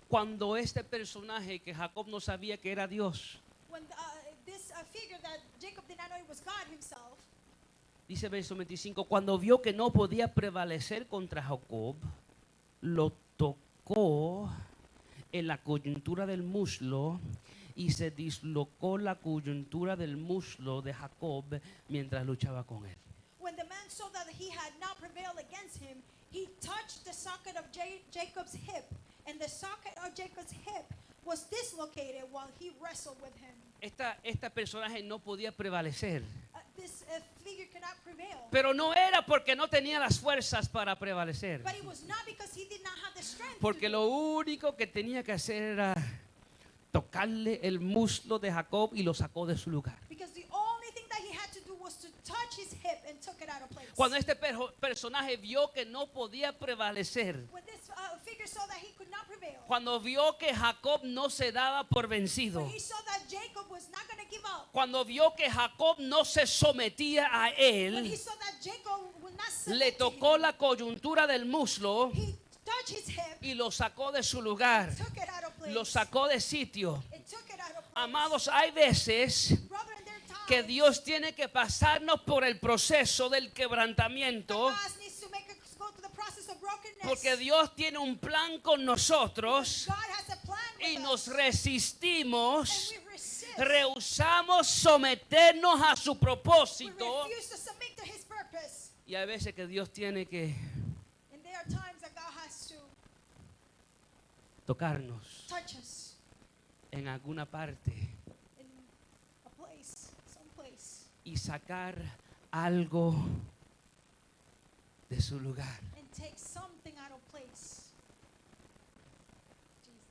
Cuando este personaje que Jacob no sabía que era Dios, When this figure that Jacob did not know it was God himself, dice verso 25, cuando vio que no podía prevalecer contra Jacob, lo tocó en la coyuntura del muslo y se dislocó la coyuntura del muslo de Jacob mientras luchaba con él. when the man saw that he had not prevailed against him, he touched the socket of Jacob's hip, and the socket of Jacob's hip was dislocated while he wrestled with him. Esta personaje no podía prevalecer, This figure cannot prevail. pero no era porque no tenía las fuerzas para prevalecer, But it was not because he did not have the strength. porque to do lo único que tenía que hacer era tocarle el muslo de Jacob y lo sacó de su lugar. Because the only thing that he had to do was to touch his hip and took it out of place. Cuando este personaje vio que no podía prevalecer, When this figure saw that he could not prevail, cuando vio que Jacob no se daba por vencido, when he saw that Jacob was not going to give up, cuando vio que Jacob no se sometía a when he él, saw that Jacob would not le submit to tocó him, la coyuntura del muslo he touched his hip, y lo sacó de su lugar, took it out of place, lo sacó de sitio. and took it out of place. Amados, hay veces Brethren, there are que times Dios tiene que pasarnos por el proceso del that quebrantamiento, God needs to make us go through the process of brokenness. porque Dios tiene un plan con nosotros God has a plan with y nos us, resistimos. and we resist. Rehusamos someternos a su We propósito. refuse to submit to his purpose. Y hay veces que Dios tiene que And there are times that God has to tocarnos touch us en alguna parte in a place, some place, y sacar algo de su lugar. and take something out of place. Jesus.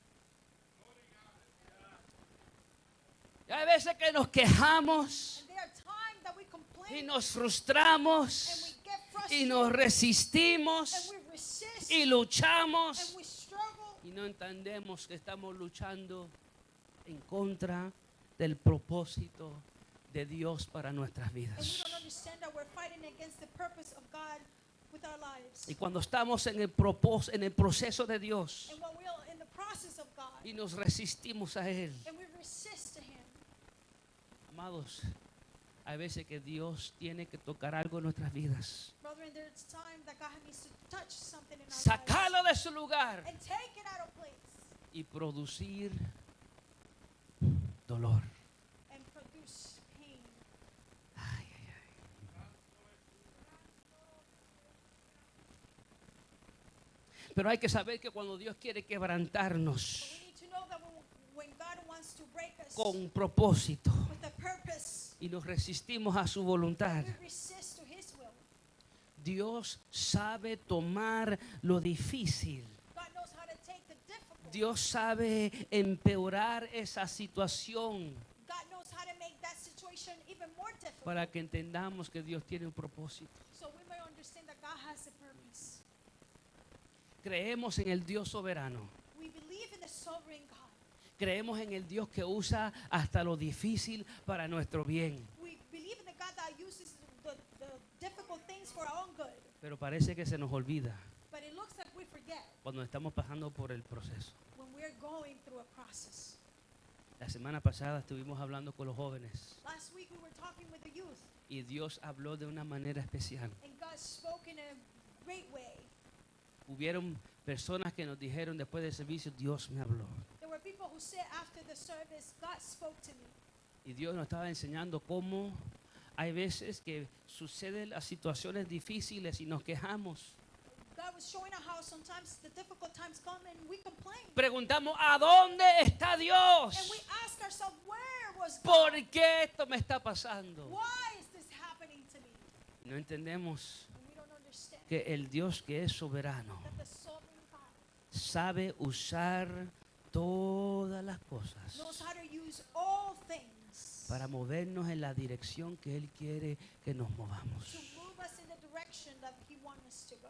Y hay veces que nos quejamos And there are times that we y complain nos and we frustramos get y frustrated nos and resistimos we resist y luchamos and we struggle y no entendemos que estamos luchando en contra del propósito de Dios para nuestras and we vidas. don't understand that we're fighting against the purpose of God with our lives. Y cuando estamos en el proceso de Dios And when we're in the process of God y nos resistimos a Él, and we resist to him, amados, hay veces que Dios tiene que tocar algo en nuestras vidas, brethren, there's time that God needs to touch something in our lives sacarlo de su lugar and take it out of place y producir dolor. and produce pain. Ay, ay, ay. Pero hay que saber que cuando Dios quiere But quebrantarnos we need to know that when God wants to break us con propósito with a purpose, y nos resistimos a su voluntad, we resist to his will. Dios sabe tomar lo difícil. God knows how to take the difficult. Dios sabe empeorar esa situación God knows how to make that situation even more difficult. para que entendamos que Dios tiene un propósito. So we may understand that God has a purpose. Creemos en el Dios soberano. We believe in the sovereign God. Creemos en el Dios que usa hasta lo difícil para nuestro bien. We believe in the God that uses the difficult things for our own good. Pero parece que se nos olvida But it looks like we forget cuando estamos pasando por el proceso. when we're going through a process. La semana pasada estuvimos hablando con los jóvenes Last week we were talking with the youth, y Dios habló de una manera especial. and God spoke in a great way. Hubieron personas que nos dijeron después del servicio, Dios me habló. There were were people who said after the service, God spoke to me. Y Dios nos estaba enseñando cómo hay veces que suceden las situaciones difíciles y nos quejamos. God was showing us how sometimes the difficult times come and we complain. Preguntamos, ¿a dónde está And Dios? we ask ourselves, where was ¿Por God? qué esto me está pasando? Why is this happening to me? No entendemos And we don't understand que el Dios que es soberano that the sovereign God sabe usar todas las cosas knows how to use all things para movernos en la dirección que Él quiere que nos movamos. to move us in the direction that He wants us to go.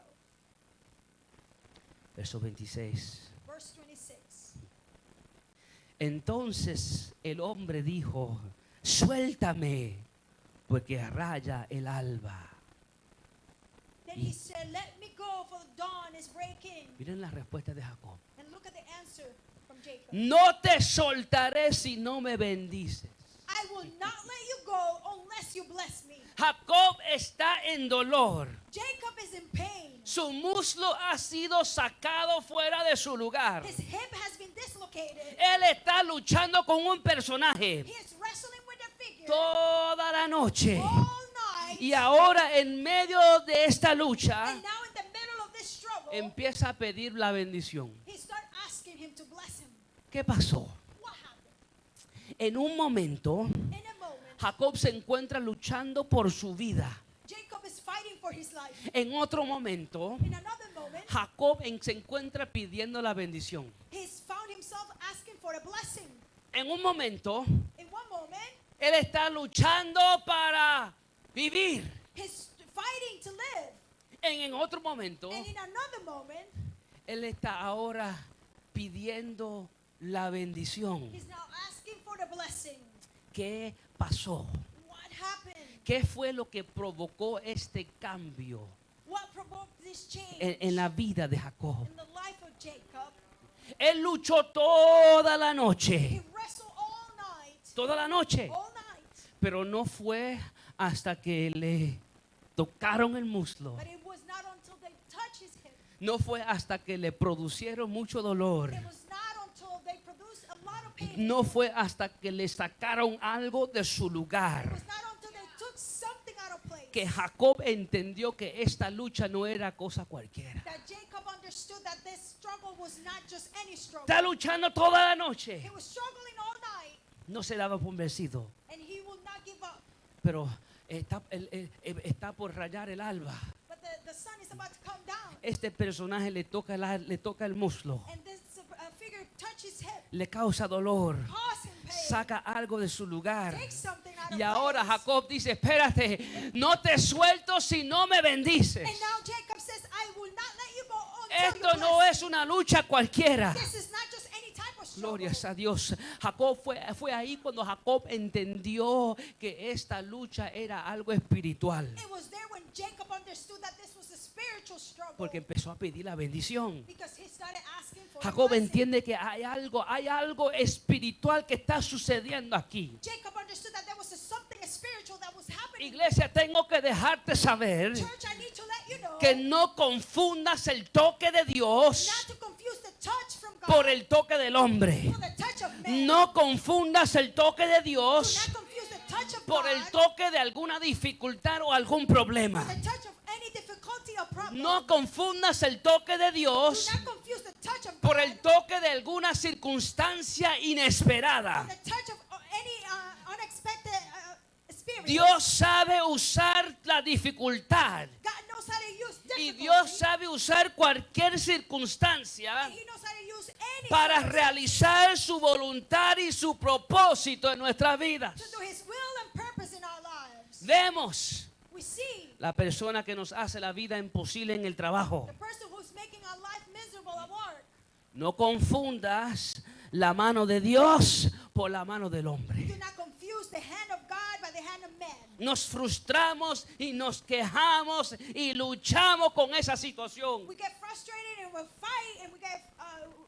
Verso 26. Verse 26. Entonces el hombre dijo, suéltame, porque raya el alba. Then he said, let me go, for the dawn is breaking. Miren la respuesta de Jacob. And look at the answer from Jacob. No te soltaré si no me bendices. I will not let you go unless you bless me. Jacob está en dolor. Jacob is in pain. Su muslo ha sido sacado fuera de su lugar. His hip has been dislocated. Él está luchando con un personaje He is wrestling with a figure toda la noche. all night. Y ahora en medio de esta lucha And now in the middle of this struggle, empieza a pedir la bendición. he started asking him to bless him. ¿Qué pasó? What happened? En un momento In a moment, Jacob se encuentra luchando por su vida. Jacob is fighting for his life. En otro momento In another moment, Jacob se encuentra pidiendo la bendición. he's found himself asking for a blessing. En un momento In one moment, él está luchando para vivir. he's fighting to live. En otro momento And in another moment, él está ahora pidiendo la bendición. he's now asking for the blessing. ¿Qué pasó? What happened? ¿Qué fue lo que provocó este cambio What provoked this change en la vida de Jacob? in the life of Jacob? Él luchó toda la He noche, wrestled all night, toda la noche, all night. pero no fue hasta que le tocaron el muslo, But it was not until they touched his hip. no fue hasta que le producieron mucho dolor, It was not until they produced a lot of pain. no fue hasta que le sacaron algo de su It lugar, was not until they took something out of place que Jacob entendió que esta lucha no era cosa cualquiera. that Jacob understood that this struggle was not just any struggle. Está luchando toda la noche, He was struggling all night, no se daba por vencido, and he will not give up. pero está por rayar el alba. But the sun is about to come down, Este personaje le toca el muslo, and this figure touches his hip, le causa dolor, causes him pain, saca algo de su lugar. takes something out of Y ahora place. Jacob dice, espérate, no te suelto si no me bendices. And now Jacob says, I will not let you go until Esto you no bless es una lucha cualquiera. me. This is not just any type of struggle. Glorias a Dios. Jacob fue ahí cuando Jacob entendió que esta lucha era algo espiritual. It was there when Jacob understood that this was a spiritual struggle. Porque empezó a pedir la bendición. Because he started asking for Jacob the blessing. entiende que hay algo espiritual que está sucediendo aquí. Jacob understood that there was something spiritual that was happening. Iglesia, tengo que dejarte saber Church, I need to let you know que no confundas el toque de Dios not to confuse the touch from God por el toque del hombre. for the touch of man. No confundas el toque de Do Dios not confuse the touch of por God el toque de alguna dificultad o algún problema. for the touch of any difficulty or problem. No confundas el toque de Do Dios not confuse the touch of por God el toque de alguna circunstancia inesperada. for the touch of any unexpected experience. Dios sabe usar la dificultad God knows how to use y difficulty. Dios sabe usar cualquier circunstancia And he knows how to use any para circumstance realizar su voluntad y su propósito en nuestras vidas. to do his will and purpose in our lives. Vemos We see la persona que nos hace la vida imposible en el trabajo. the person who's making our life miserable at work. No confundas la mano de Dios por la mano del hombre. Do not confuse the hand of God by the hand of man. Nos frustramos y nos quejamos y luchamos con esa situación. We get frustrated and we fight and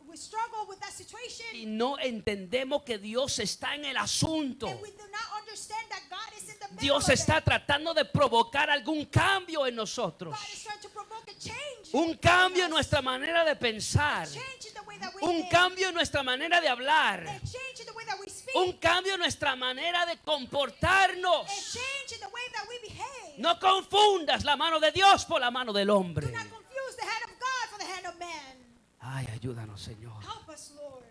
we struggle with that situation. Y no entendemos que Dios está en el asunto. And we do not understand that God is in the middle Dios of está it, tratando de provocar algún cambio en nosotros. God is trying to provoke a change. Un in cambio en us. nuestra manera de pensar. A change in the way that we Un think. cambio en nuestra manera de hablar. A change in the way that we speak. Un cambio en nuestra manera de A comportarnos. change in the way that we behave. No confundas la mano de Dios por la mano del hombre. Do not confuse the hand of God for the hand of man. Ay, ayúdanos, Señor. Help us, Lord.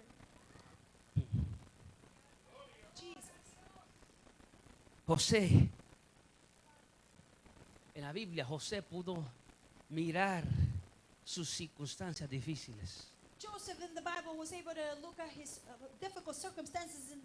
Jesus. José, en la Biblia, José pudo mirar sus circunstancias difíciles Joseph in the Bible was able to look at his difficult circumstances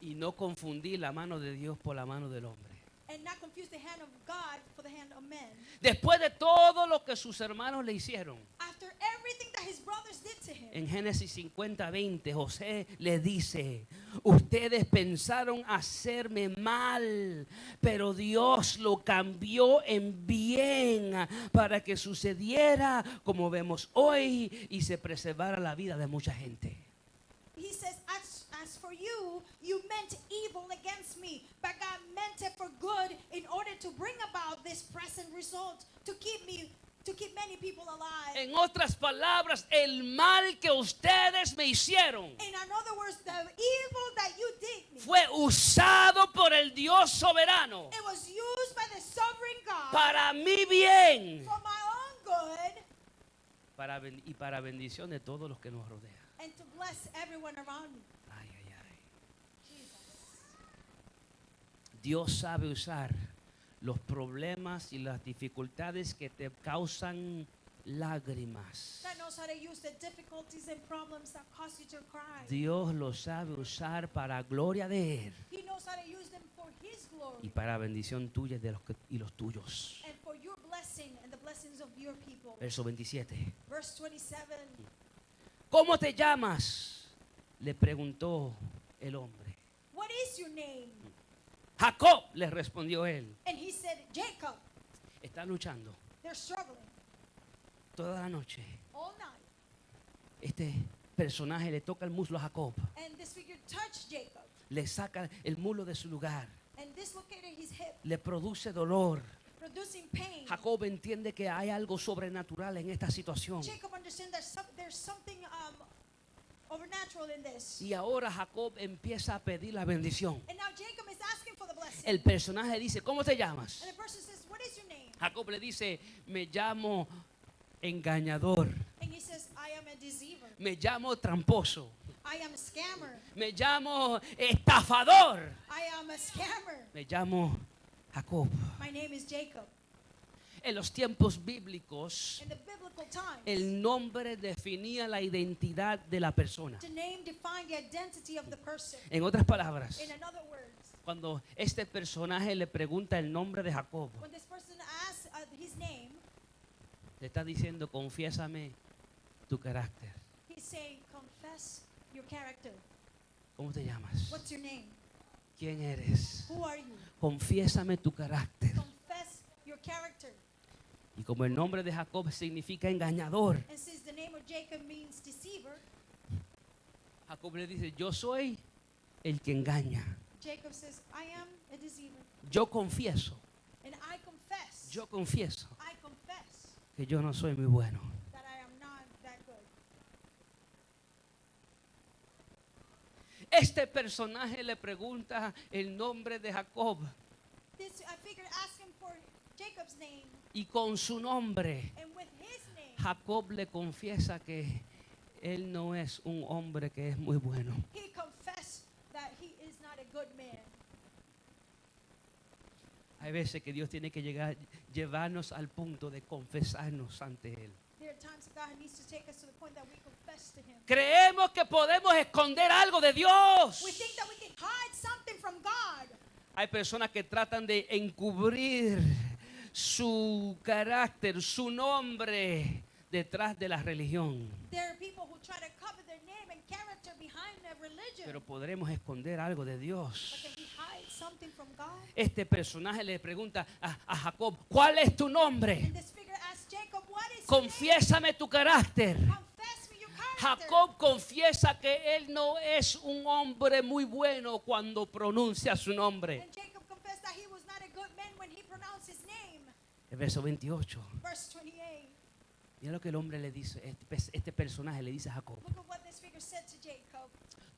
y no confundir la mano de Dios por la mano del hombre. and not confuse the hand of God for the hand of men. Después de todo lo que sus hermanos le hicieron, After everything that his brothers did to him, en Génesis 50:20, José le dice: ustedes pensaron hacerme mal, pero Dios lo cambió en bien para que sucediera como vemos hoy y se preservara la vida de mucha gente. he says, as for you, you meant evil against me, but God meant it for good in order to bring about this present result, to keep many people alive. En otras palabras, el mal que ustedes me hicieron In other words, the evil that you did me, fue usado por el Dios soberano it was used by the sovereign God para mi bien for my own good y para bendición de todos los que nos rodean. and to bless everyone around me. Ay, ay, ay. Jesus. Dios sabe usar los problemas y las dificultades que te causan lágrimas. God knows how to use the difficulties and problems that cause you to cry. Dios lo sabe usar para gloria de Él He knows how to use them for His y glory para bendición tuya y de y los tuyos. and for your blessing and the blessings of your people. Verso 27. Verse 27. ¿Cómo te llamas?, le preguntó el hombre. What is your name? Jacob, le respondió él. And he said, Jacob. Está luchando They're struggling toda la noche. all night. Este personaje le toca el muslo a Jacob, And this figure touched Jacob le saca el muslo de su lugar, and dislocated his hip, le produce dolor. producing pain. Jacob entiende que hay algo sobrenatural en esta situación. Jacob understands that there's something overnatural in this. Y ahora Jacob empieza a pedir la bendición. And now Jacob is asking for the blessing. El personaje dice: ¿cómo te llamas? And the person says, what is your name? Jacob le dice: me llamo engañador, And he says, I am a deceiver. me llamo tramposo, I am a scammer. me llamo estafador, I am a scammer. me llamo Jacob. My name is Jacob. En los tiempos bíblicos, In the biblical times, el nombre definía la identidad de la persona. the name defined the identity of the person. En otras palabras, In other words, cuando este personaje le pregunta el nombre de Jacob, when this person asks his name, le está diciendo: confiésame tu carácter. he's saying, confess your character. ¿Cómo te llamas? What's your name? ¿Quién eres? Who are you? Confiésame tu carácter. Confess your character. Y como el nombre de Jacob significa engañador, And since the name of Jacob means deceiver, Jacob le dice: yo soy el que engaña. Jacob says, I am a deceiver. Yo confieso And I confess que yo no soy muy bueno. that I am not that good. Este personaje le pregunta el nombre de Jacob I figured ask him for Jacob's name, y con su nombre and with his name, Jacob le confiesa que él no es un hombre que es muy bueno. he confessed that he is not a good man. Hay veces que Dios tiene que llevarnos al punto de confesarnos ante Él. There are times that God needs to take us to the point that we confess to him. Creemos que podemos esconder algo de Dios. We think that we can hide something from God. Hay personas que tratan de encubrir su carácter, su nombre detrás de la religión. There are people who try to cover their name and character behind their religion. Pero podremos esconder algo de But Dios. can we hide something from God? Este personaje le pregunta a Jacob: ¿cuál es tu nombre? And this figure asked Jacob, what is your name? Confiésame tu carácter. Confess me your character. Jacob confiesa que él no es un hombre muy bueno cuando pronuncia su nombre. And Jacob confessed El verso 28. verse 28. Mira lo que el hombre le dice, este personaje le dice a Jacob. Look at what this figure said to Jacob.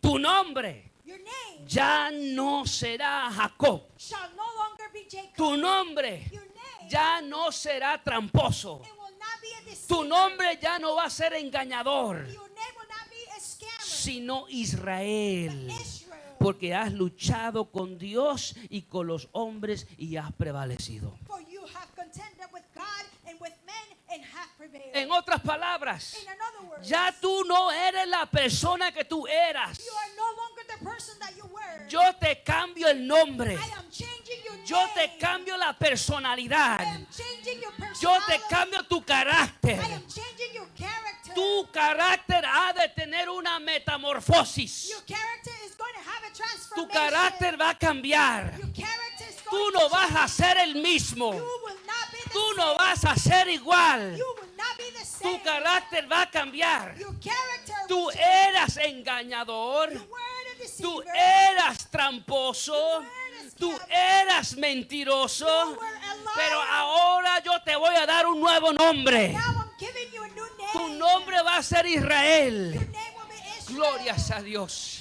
Tu nombre Your name ya no será Jacob. shall no longer be Jacob. Tu nombre Your name, ya no será tramposo. it will not be a deceiver. Tu nombre ya no va a ser engañador, Your name will not be a scammer. sino Israel. But Israel. Porque has luchado con Dios y con los hombres y has prevalecido. For you have contended with God and with men and have prevailed. En otras palabras, In another word, ya tú no eres la persona que tú eras. you are no longer the person that you were. Yo te cambio el nombre. I am changing your Yo name. te cambio la personalidad. I am changing your personality. Yo te cambio tu carácter. I am changing your character. Tu carácter ha de tener una metamorfosis. Your character is going to have a Tu transformation. carácter va a cambiar. Your character is Tú going no to vas a ser el mismo. You will not be the Tú same. no vas a ser igual. You will not be the same. Tu carácter va a cambiar. Your character Tú will change. eras engañador. You were the deceiver. Tú eras tramposo. You were a Tú scammer. eras mentiroso. You were a liar. Pero ahora yo te voy a dar un nuevo nombre. Now I'm giving you a new name. Tu nombre va a ser Israel. Your name will be Israel. Glorias a Dios.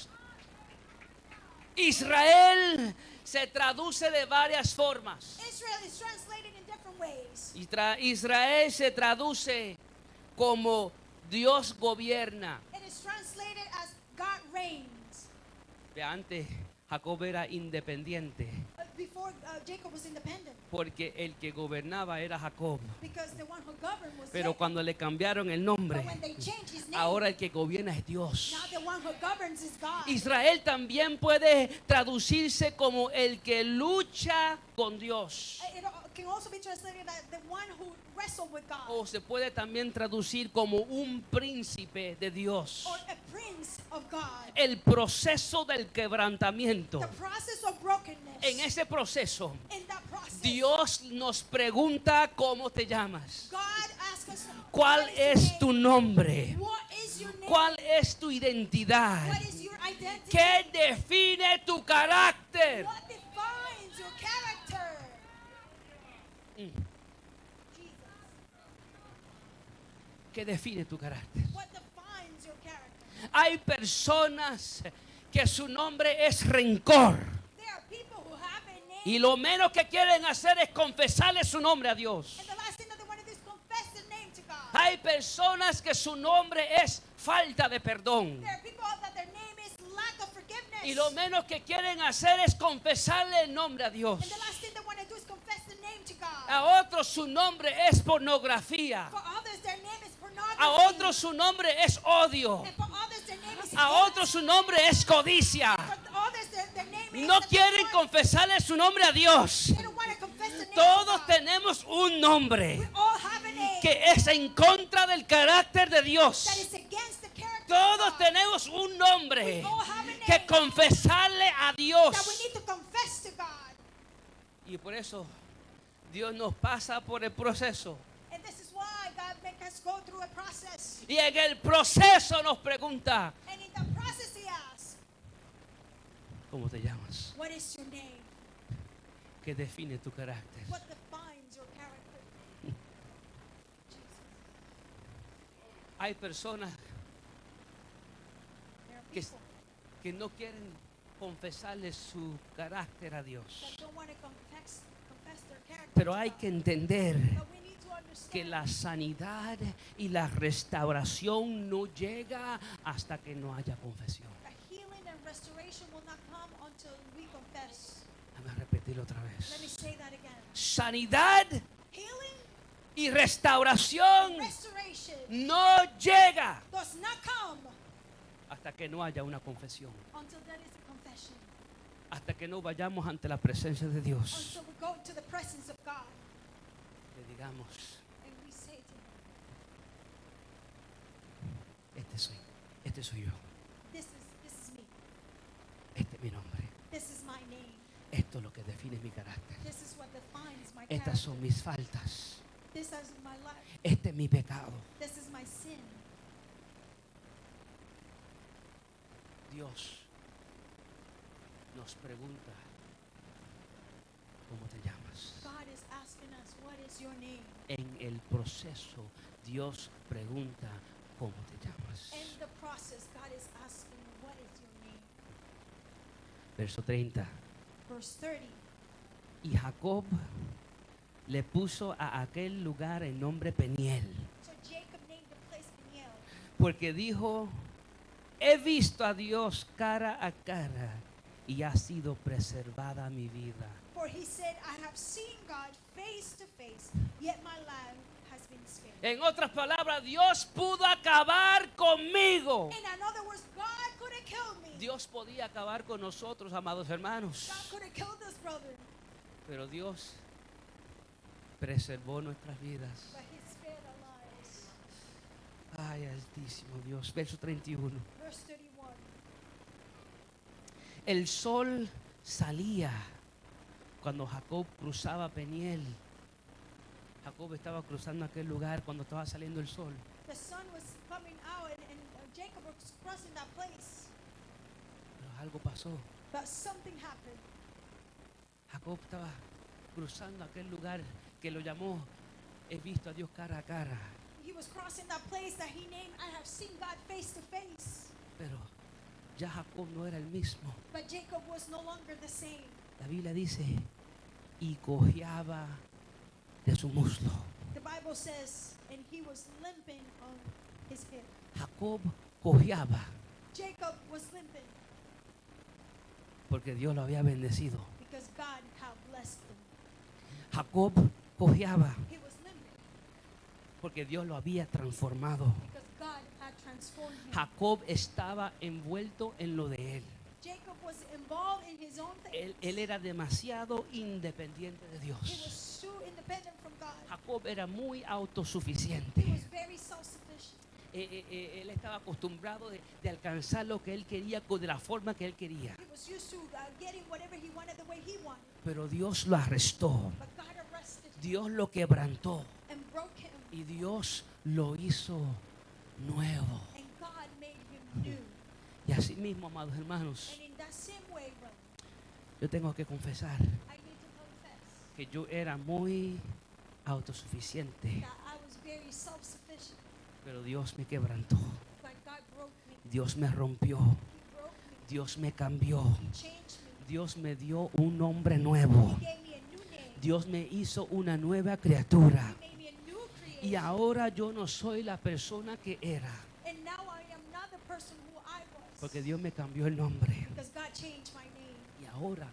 Israel se traduce de varias formas. Israel is translated in different ways. Israel se traduce como Dios gobierna. It is translated as God reigns. De antes Jacob era independiente Before Jacob was independent, porque el que gobernaba era Jacob. because the one who governed was Pero Jacob. cuando le cambiaron el nombre, But when they changed his name, ahora el que gobierna es Dios. now the one who governs is God. Israel también puede traducirse como el que lucha con Dios. It can also be translated as the one who wrestled with God, O se puede también traducir como un príncipe de Dios. or a prince of God. El proceso del quebrantamiento. The process of brokenness. En ese proceso, In that process, Dios nos pregunta cómo te llamas. God asks us, ¿Cuál what es your tu name? nombre? What is your name? ¿Cuál es tu identidad? What is your identity? ¿Qué define tu carácter? What defines your character? Mm. Jesus. ¿Qué define tu carácter? What defines your character? Hay personas que su nombre es rencor. There are people who have a name, Y lo menos que quieren hacer es confesarle su nombre a Dios. and the last thing that they want to do is confess the name to God. Hay personas que su nombre es falta de perdón. There are people that their name is lack of forgiveness. Y lo menos que quieren hacer es confesarle el nombre a Dios. And the last thing they want to do is confess the name to God. A otros su nombre es pornografía. For others, their name is pornography. A otros su nombre es odio. And for others, their name is A hate. otros su nombre es codicia. For others, their name is No that quieren they confesarle su nombre a Dios. don't want to confess the name Todos to God. tenemos un nombre We all have a name que es en contra del carácter de that Dios. is against the character Todos of God. tenemos un nombre We all have a name que confesarle a that we Dios. need to confess to God. Y por eso Dios nos pasa por el proceso. And this is why God makes us go through a process. Y en el proceso nos pregunta, And in the process, He asks, ¿cómo te llamas? what is your name? ¿Qué define tu carácter? What defines your character? Jesus. Hay personas There are que, people que no quieren confesarle su carácter a Dios. that don't want to confess their character Pero to hay God. que entender But we need to understand que la sanidad y la restauración no llega hasta que no haya confesión. that healing and restoration will not come until we confess. Vamos a repetirlo otra Let me vez. say that again. Sanidad Healing, y restauración restoration no llega does not come hasta que no haya una confesión. until there is a confession. Hasta que no vayamos ante la presencia de Dios. Until we go to the presence of God Le digamos, and we say to Him, este soy yo. this is me. Este es mi nombre. This is my name. Esto es lo que define mi carácter. This is what defines my Estas character. son mis faltas. This is my life. Este es mi pecado. This is my sin. Dios nos pregunta, ¿cómo te llamas? God is asking us, what is your name? En el proceso, Dios pregunta, ¿cómo te llamas? In the process, God is asking, what is your name? Verso 30. Verse 30. Y Jacob le puso a aquel lugar el nombre Peniel, So Jacob named the place Peniel, porque dijo, he visto a Dios cara a cara y ha sido preservada mi vida. for he said, I have seen God face to face, yet my life has been spared. En otras palabras, Dios pudo acabar conmigo. In other words, God could have killed me. Dios podía acabar con nosotros, amados hermanos, God could have killed this brother, pero Dios preservó nuestras vidas. but he spared our lives. Ay, altísimo Dios. Verso 31. Verse 31. El sol salía cuando Jacob cruzaba Peniel. Jacob estaba cruzando aquel lugar cuando estaba saliendo el sol. The sun was coming out and Jacob was crossing that place. Pero algo pasó. But something happened. Jacob estaba cruzando aquel lugar que lo llamó, he visto a Dios cara a cara. He was crossing that place that he named, I have seen God face to face. Pero ya Jacob no era el mismo. But Jacob was no longer the same. La Biblia dice, y cojeaba de su muslo. The Bible says, and he was limping on his hip. Jacob cojeaba Jacob was limping porque Dios lo había bendecido. because God had blessed him. Jacob cojeaba He was limping porque Dios lo había transformado. because God had transformed him. Jacob estaba envuelto en lo de él. Jacob was involved in his own things. Él era demasiado independiente de He Dios. was too independent from God. Jacob era muy He autosuficiente. was very self-sufficient. Él estaba acostumbrado de alcanzar lo que él quería de la forma que él quería. He was used to getting whatever he wanted the way he wanted. Pero Dios lo arrestó. But God arrested him Dios lo quebrantó. and broke him. Y Dios lo hizo nuevo. And God made him new. Y así mismo, amados hermanos, And in that same way, brother, yo tengo que confesar I need to confess que yo era muy autosuficiente. that I was very self-sufficient. Pero Dios me quebrantó. But God broke me. Dios me rompió. He broke me. Dios me cambió. He changed me. Dios me dio un nombre nuevo. He gave me a new name. Dios me hizo una nueva criatura. He made me a new creation. Y ahora yo no soy la persona que era. And now I am not the person who I was. Porque Dios me cambió el nombre. Because God changed my name. Y ahora,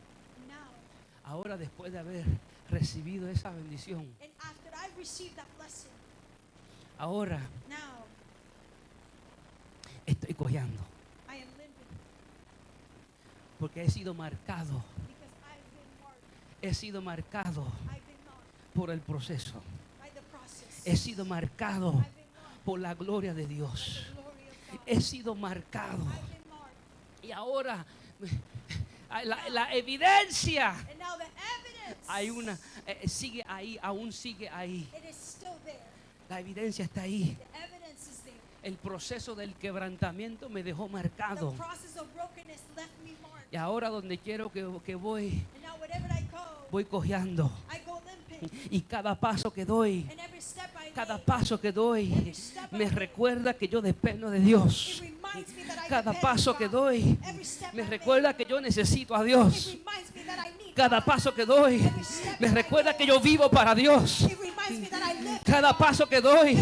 Now, después de haber recibido esa bendición, and after I received that blessing, ahora now estoy cojeando. I am limping Porque he sido marcado. because I've been marked. He sido marcado I've been marked por el proceso. by the process. He sido marcado I've been marked por la gloria de by Dios. the glory of God. He sido marcado. I've been marked. Y ahora la evidencia And now the evidence, hay una sigue ahí, aún sigue ahí. it is still there. La evidencia está ahí. The evidence is there. El proceso del quebrantamiento me dejó The marcado. process of brokenness left me marked. Y ahora donde quiero que voy, And now wherever I go, voy cojeando. I go limping. Y cada paso que doy, And every step I cada take, paso que doy, me recuerda que yo dependo de Dios. it reminds me that I Cada depend paso on que God. doy, Every step me I recuerda make, que yo necesito a it Dios. reminds me that I need Cada God. paso que doy, me recuerda que yo vivo para Dios. It reminds me that I live. Cada paso que doy,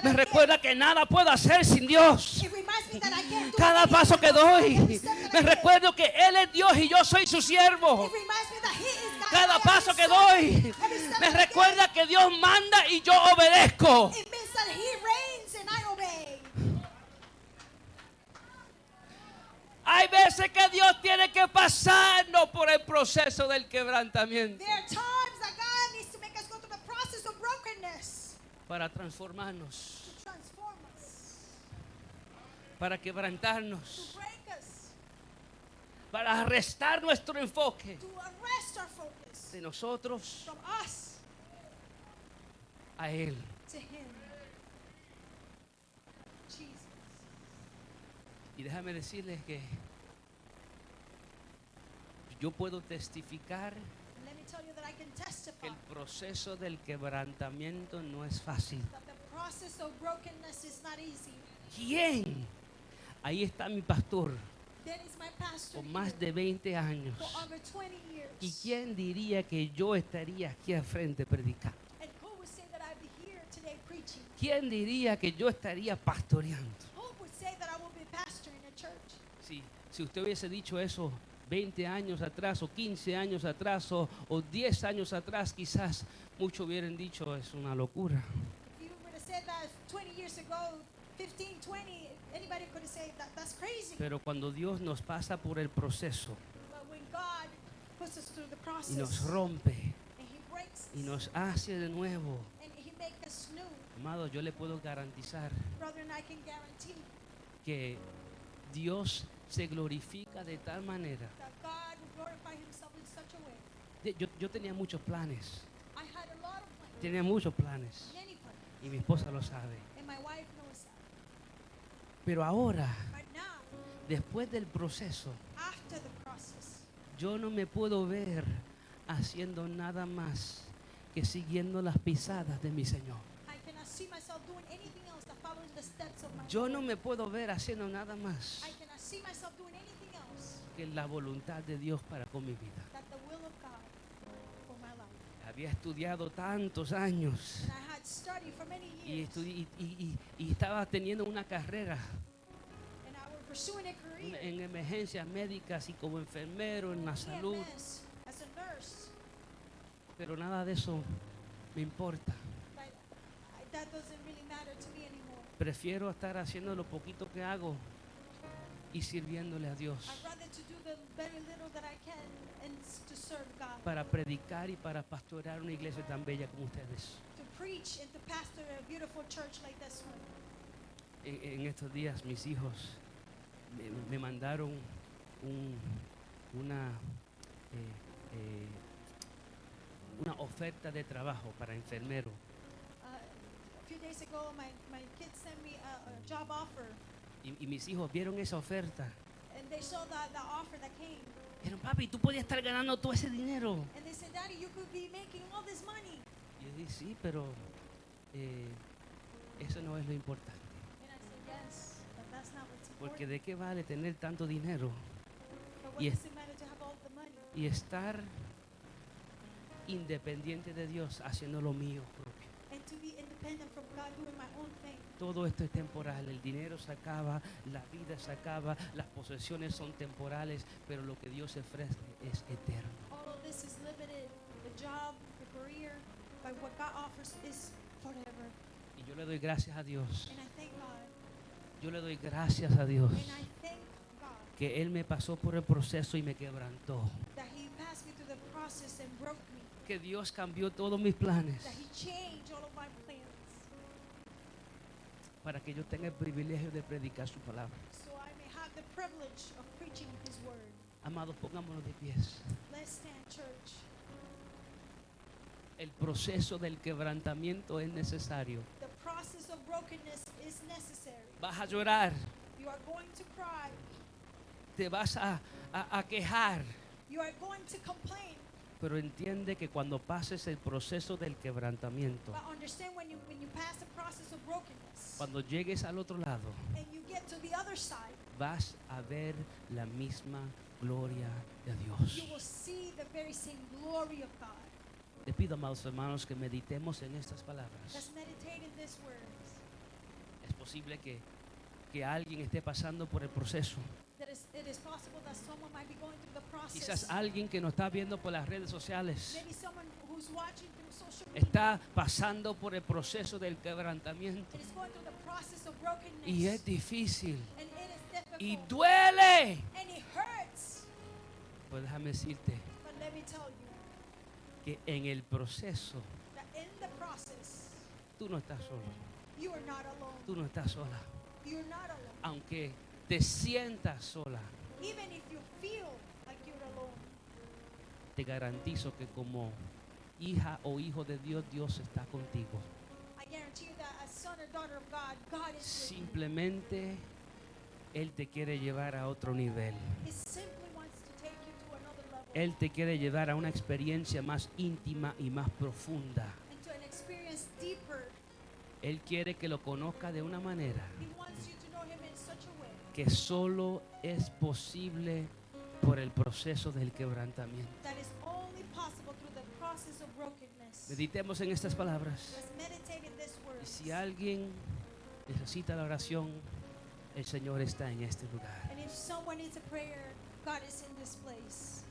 me recuerda que nada puedo hacer sin Dios. It reminds me that I can't do Cada anything paso que without God. doy, Every step that me I take, recuerdo que Él es Dios y yo soy su siervo. it reminds me that He is God. Cada I am paso His que son. doy, Every step me that I recuerda que Dios manda y yo obedezco. take, it means that He reigns and I obey. Hay veces que Dios tiene que pasarnos por el proceso del quebrantamiento There are times that God needs to make us go through the process of brokenness para transformarnos, to transform us, para to quebrantarnos, break us, para arrestar nuestro enfoque to arrest our focus de nosotros from us a Él. to Him. Jesus. Y déjame decirles que yo puedo testificar And let me tell you that I testify El proceso del quebrantamiento no es fácil. that the process of brokenness is not easy. ¿Quién? Ahí está mi pastor, That is my pastor con más here de 20 años. for over 20 years. ¿Y quién diría que yo estaría aquí al frente predicando? And who would say that I'd be here today preaching? ¿Quién diría que yo estaría pastoreando? Who would say that I will be pastoring a church? Si usted hubiese dicho eso 20 años atrás o 15 años atrás o 10 años atrás, quizás muchos hubieran dicho es una locura. If you would have said that 20 years ago, 15, 20, anybody could have said that that's crazy. Pero cuando Dios nos pasa por el proceso But when God puts us through the y process nos rompe and He breaks y us nos hace de nuevo, and He makes us new, amado, yo le puedo garantizar brother, and I can guarantee que Dios se glorifica de tal manera. that God will glorify Himself in such a way. Yo tenía muchos planes, I had a lot of plans, tenía muchos planes many plans, y mi esposa lo sabe. and my wife knows that. Pero ahora, But now, después del proceso, after the process, yo no me puedo ver haciendo nada más que siguiendo las pisadas de mi Señor. I cannot see myself doing anything else that follows the steps of my Yo no Lord. me puedo ver haciendo nada más I cannot see myself doing anything else que la voluntad de Dios para con mi vida. than the will of God for my life. Había estudiado tantos años And I had studied for many y, years, y estaba teniendo una carrera and I was pursuing a career en emergencias médicas y como enfermero en la salud, EMS, as a nurse. pero nada de eso me importa. But that doesn't really matter to me anymore. Prefiero estar haciendo lo poquito que hago y sirviéndole a Dios I'd rather to do the very little that I can and to serve God, para predicar y para pastorear una iglesia tan bella como ustedes. to preach and to pastor a beautiful church like this one. En estos días mis hijos me mandaron una una oferta de trabajo para enfermero. A few days ago, my kids sent me a job offer, Y mis hijos vieron esa oferta. and they saw the offer that came. Dijeron, papi, tú podías estar ganando todo ese dinero. And they said, Daddy, you could be making all this money. Y yo dije, sí, pero eso no es lo importante. And I said, yes, but that's not what's Porque important. de qué vale tener tanto dinero But what y does it matter to have all the money y estar independiente de Dios haciendo lo mío propio. and to be independent from God, doing my own thing? Todo esto es temporal, el dinero se acaba, la vida se acaba, las posesiones son temporales, pero lo que Dios ofrece es eterno. All of this is limited. The job, the career, but what God offers is forever. Y yo le doy gracias a Dios, And I thank God. yo le doy gracias a Dios And I thank God que Él me pasó por el proceso y me quebrantó, that He passed me through the process and broke me. que Dios cambió todos mis planes That He changed all of my plans para que yo tenga el privilegio de predicar su palabra. so I may have the privilege of preaching His word. Amados, pongámonos de pies. Let's stand, church. El proceso del quebrantamiento es necesario. The process of brokenness is necessary. Vas a llorar, You are going to cry. te vas a quejar, You are going to complain. pero entiende que cuando pases el proceso del quebrantamiento, But understand when you pass the process of brokenness cuando llegues al otro lado, and you get to the other side, vas a ver la misma gloria de you Dios. will see the very same glory of God. Le pido, amados hermanos, que meditemos en estas palabras. Let's meditate in these words. Es posible que alguien esté pasando por el proceso. That it is possible that someone might be going through the process. Quizás alguien que nos está viendo por las redes sociales Maybe someone who's watching through social media está pasando por el proceso del quebrantamiento. and is going through the process of brokenness. Y es difícil. And it is difficult. Y duele. And it hurts. Pues déjame decirte But let me tell you que en el proceso that in the process, tú no estás solo. you are not alone. Tú no estás sola. You're not alone. Aunque te sientas sola, Even if you feel like you're alone, te garantizo que como hija o hijo de Dios, Dios está contigo. I guarantee you that as son or daughter of God, God is with you. Simplemente Él te quiere llevar a otro nivel. He simply wants to take you to another level. Él te quiere llevar a una experiencia más íntima y más profunda. and to an experience deeper. Él quiere que lo conozca de una manera He wants you to know him in such a way que solo es posible por el proceso del quebrantamiento. that is only possible through the process of brokenness. Meditemos en estas palabras. Let's meditate in this word. Y si alguien necesita la oración, el Señor está en este lugar. And if someone needs a prayer, God is in this place.